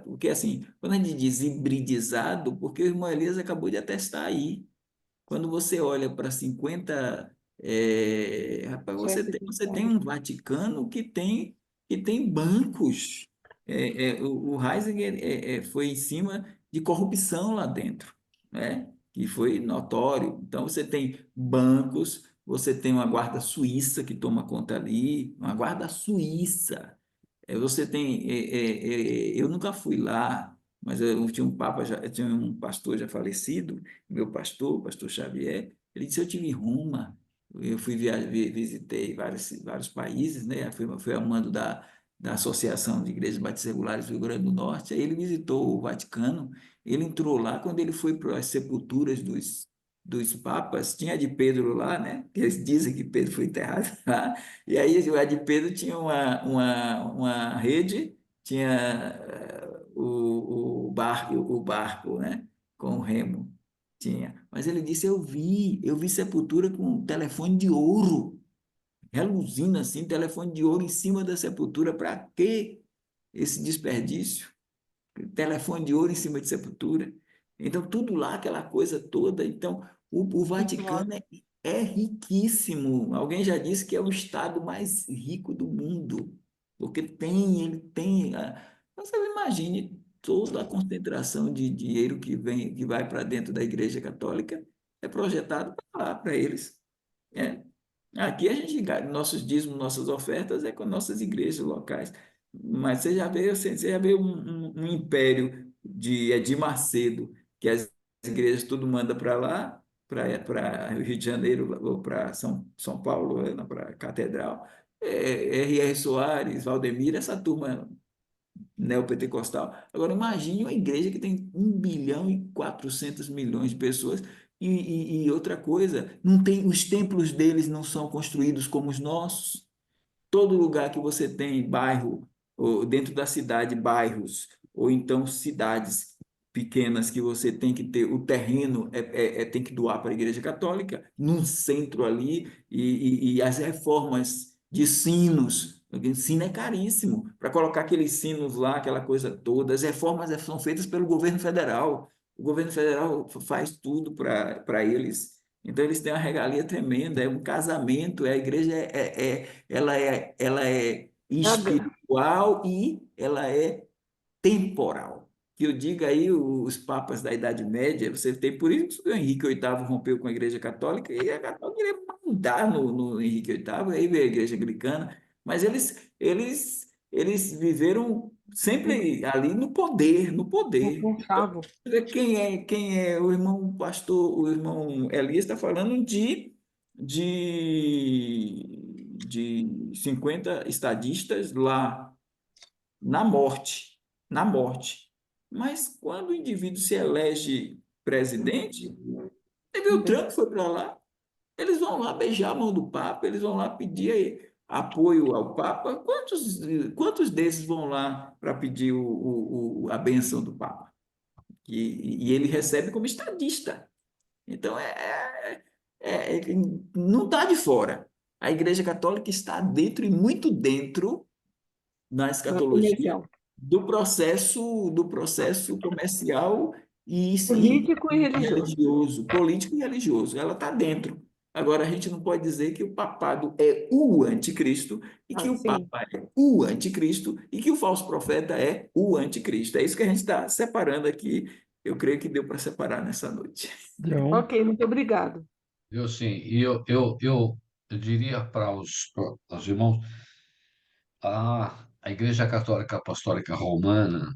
porque assim, quando a gente diz hibridizado, porque o irmão Elias acabou de atestar aí. Quando você olha para 50, rapaz, chefe de você tem um Estado. Vaticano que tem bancos. O Heisinger foi em cima de corrupção lá dentro, né? Que foi notório. Então, você tem bancos, você tem uma guarda suíça que toma conta ali, uma guarda suíça. Você tem, eu nunca fui lá, mas eu tinha um papa eu tinha um pastor já falecido, meu pastor, o pastor Xavier, ele disse, eu tive em Roma, eu fui visitei vários países, né? Fui ao mando da Associação de Igrejas Batistas Regulares do Rio Grande do Norte, aí ele visitou o Vaticano, ele entrou lá, quando ele foi para as sepulturas dos papas, tinha a de Pedro lá, né? Que eles dizem que Pedro foi enterrado lá, e aí o de Pedro tinha uma rede, tinha o barco, né? Com o remo. Tinha. Mas ele disse, eu vi sepultura com telefone de ouro, reluzindo assim, telefone de ouro em cima da sepultura. Para quê esse desperdício? Telefone de ouro em cima de sepultura. Então, tudo lá, aquela coisa toda. Então, o Nossa, Vaticano é riquíssimo. Alguém já disse que é o estado mais rico do mundo, porque ele tem. Você imagine toda a concentração de dinheiro que vai para dentro da Igreja Católica, é projetado para lá, para eles. É. Aqui a gente, nossos dízimos, nossas ofertas é com nossas igrejas locais. Mas você já vê um império de Edir Macedo, que as igrejas tudo manda para lá, para Rio de Janeiro ou para São Paulo, para a Catedral. R.R. Soares, Valdemir, essa turma neopentecostal. Agora, imagine uma igreja que tem 1,4 bilhão de pessoas e outra coisa, não tem, os templos deles não são construídos como os nossos. Todo lugar que você tem bairro, ou dentro da cidade, bairros, ou então cidades pequenas que você tem que ter o terreno tem que doar para a Igreja Católica num centro ali e as reformas de sinos, porque sino é caríssimo para colocar aqueles sinos lá, aquela coisa toda. As reformas são feitas pelo governo federal. O governo federal faz tudo para eles. Então eles têm uma regalia tremenda, é um casamento, a igreja ela é Sabe? espiritual e ela é temporal. Que eu diga aí, os papas da Idade Média, você tem por isso que o Henrique VIII rompeu com a Igreja Católica, e a Católica queria mandar no Henrique VIII, aí veio a Igreja Anglicana, mas eles viveram sempre ali no poder, no poder. Conchavo. Quem é o irmão pastor, o irmão Elias está falando de 50 estadistas lá na morte, na morte. Mas quando o indivíduo se elege presidente, teve o Trump foi para lá, eles vão lá beijar a mão do Papa, eles vão lá pedir apoio ao Papa. Quantos desses vão lá para pedir a benção do Papa? E ele recebe como estadista. Então, não está de fora. A Igreja Católica está dentro e muito dentro na Na escatologia comissão. do processo comercial e Político e religioso. religioso, político e religioso. Ela está dentro. Agora, a gente não pode dizer que o papado é o anticristo e que o Assim. papa é o anticristo e que o falso profeta é o anticristo. É isso que a gente está separando aqui. Eu creio que deu para separar nessa noite. Então, Ok, muito obrigado. Eu sim, e eu diria para os irmãos, a Igreja Católica Apostólica Romana,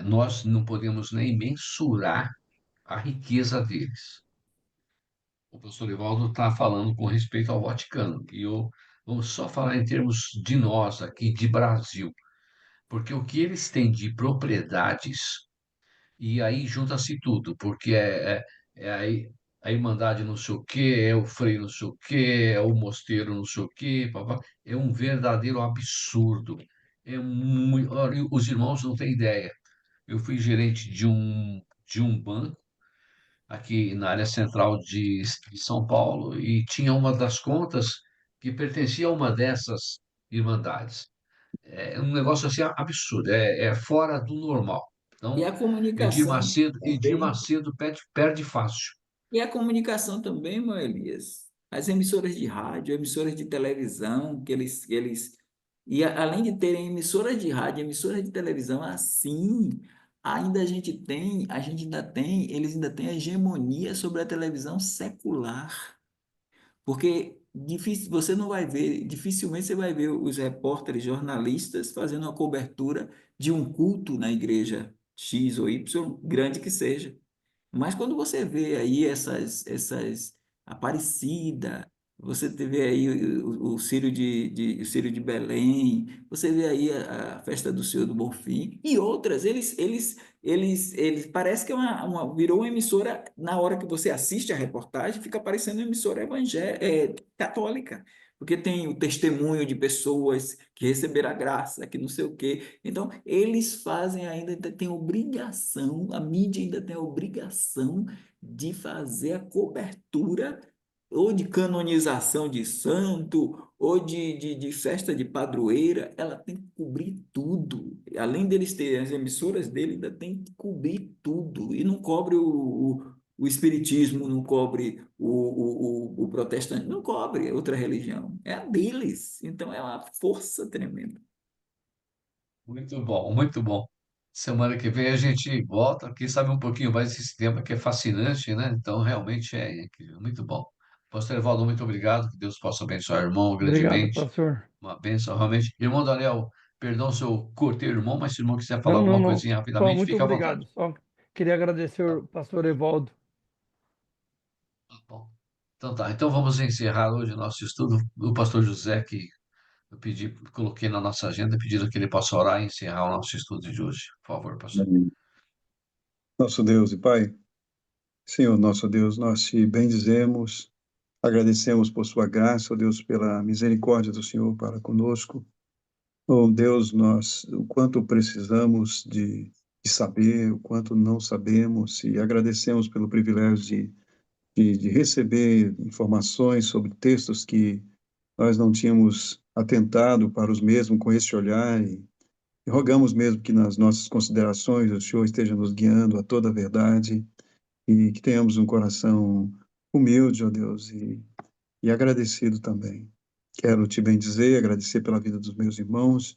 nós não podemos nem mensurar a riqueza deles. O pastor Evaldo está falando com respeito ao Vaticano, e eu vamos só falar em termos de nós aqui, de Brasil, porque o que eles têm de propriedades, e aí junta-se tudo, porque é a Irmandade não sei o quê, é o Frei não sei o quê, é o Mosteiro não sei o quê, papá, é um verdadeiro absurdo. É muito, olha, os irmãos não têm ideia. Eu fui gerente de um banco aqui na área central de São Paulo e tinha uma das contas que pertencia a uma dessas irmandades. É um negócio assim absurdo, é fora do normal. E Então, a comunicação Edir também. Macedo perde fácil. E a comunicação também, meu Elias. As emissoras de rádio, emissoras de televisão, além de terem emissoras de rádio, emissoras de televisão, assim, eles ainda têm a hegemonia sobre a televisão secular. Porque você não vai ver, dificilmente você vai ver os repórteres, jornalistas fazendo uma cobertura de um culto na igreja X ou Y, grande que seja. Mas quando você vê aí essas Aparecida, você vê aí o Círio o Círio de Belém, você vê aí a festa do Senhor do Bonfim e outras, eles parece que virou uma emissora, na hora que você assiste a reportagem, fica parecendo uma emissora católica, porque tem o testemunho de pessoas que receberam a graça, que não sei o quê. Então, eles fazem ainda tem obrigação, a mídia ainda tem a obrigação de fazer a cobertura ou de canonização de santo, ou de festa de padroeira, ela tem que cobrir tudo. Além deles terem as emissoras dele, ainda tem que cobrir tudo. E não cobre o espiritismo, não cobre o protestante, não cobre outra religião. É a deles. Então é uma força tremenda. Muito bom, muito bom. Semana que vem a gente volta, quem sabe um pouquinho mais desse tema que é fascinante, né? Então, realmente é incrível, muito bom. Pastor Evaldo, muito obrigado. Que Deus possa abençoar o irmão Obrigado, grandemente. pastor. Uma bênção, realmente. Irmão Daniel, perdão se eu cortei o irmão, mas se o irmão quiser falar Não, não, alguma não. coisinha Só rapidamente, muito fica à vontade. obrigado. Só queria agradecer Tá o pastor Evaldo. bom. Então tá. Então vamos encerrar hoje o nosso estudo. O pastor José, que eu pedi, coloquei na nossa agenda, pedindo que ele possa orar e encerrar o nosso estudo de hoje. Por favor, pastor. Amém. Nosso Deus e Pai, Senhor, nosso Deus, nós te bendizemos, agradecemos por sua graça, ó Deus, pela misericórdia do Senhor para conosco. Oh Deus, nós, o quanto precisamos de saber, o quanto não sabemos, e agradecemos pelo privilégio de receber informações sobre textos que nós não tínhamos atentado para os mesmos com esse olhar, e rogamos mesmo que nas nossas considerações o Senhor esteja nos guiando a toda a verdade, e que tenhamos um coração humilde, ó Deus, e agradecido também. Quero te bendizer, agradecer pela vida dos meus irmãos,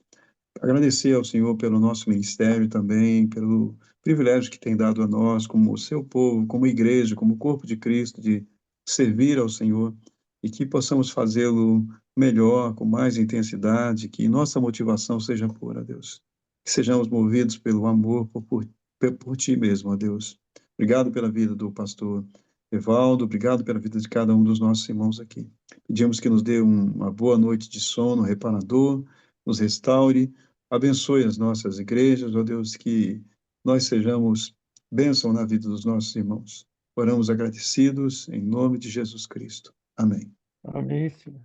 agradecer ao Senhor pelo nosso ministério também, pelo privilégio que tem dado a nós, como o seu povo, como igreja, como corpo de Cristo, de servir ao Senhor, e que possamos fazê-lo melhor, com mais intensidade, que nossa motivação seja pura, Deus. Que sejamos movidos pelo amor por ti mesmo, ó Deus. Obrigado pela vida do pastor Evaldo, obrigado pela vida de cada um dos nossos irmãos aqui. Pedimos que nos dê uma boa noite de sono reparador, nos restaure, abençoe as nossas igrejas, ó Deus, que nós sejamos bênção na vida dos nossos irmãos. Oramos agradecidos em nome de Jesus Cristo. Amém. Amém, Senhor.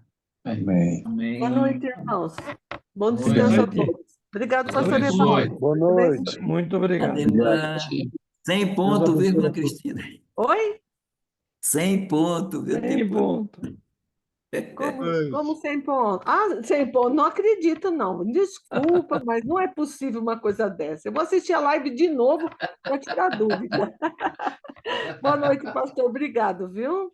Amém. Boa noite, irmãos. Bom Boa descanso a noite. todos. Obrigado, Deus pastor abençoe. Evaldo. Boa Deus noite. abençoe. Muito obrigado. Ademar, 100 pontos, abençoe vírgula, a todos. Cristina. Oi? 100 pontos, viu? Sem ponto. Como 100 pontos? Ah, 100 pontos, não acredito, não. Desculpa, mas não é possível uma coisa dessa. Eu vou assistir a live de novo para tirar dúvida. Boa noite, pastor. Obrigado, viu?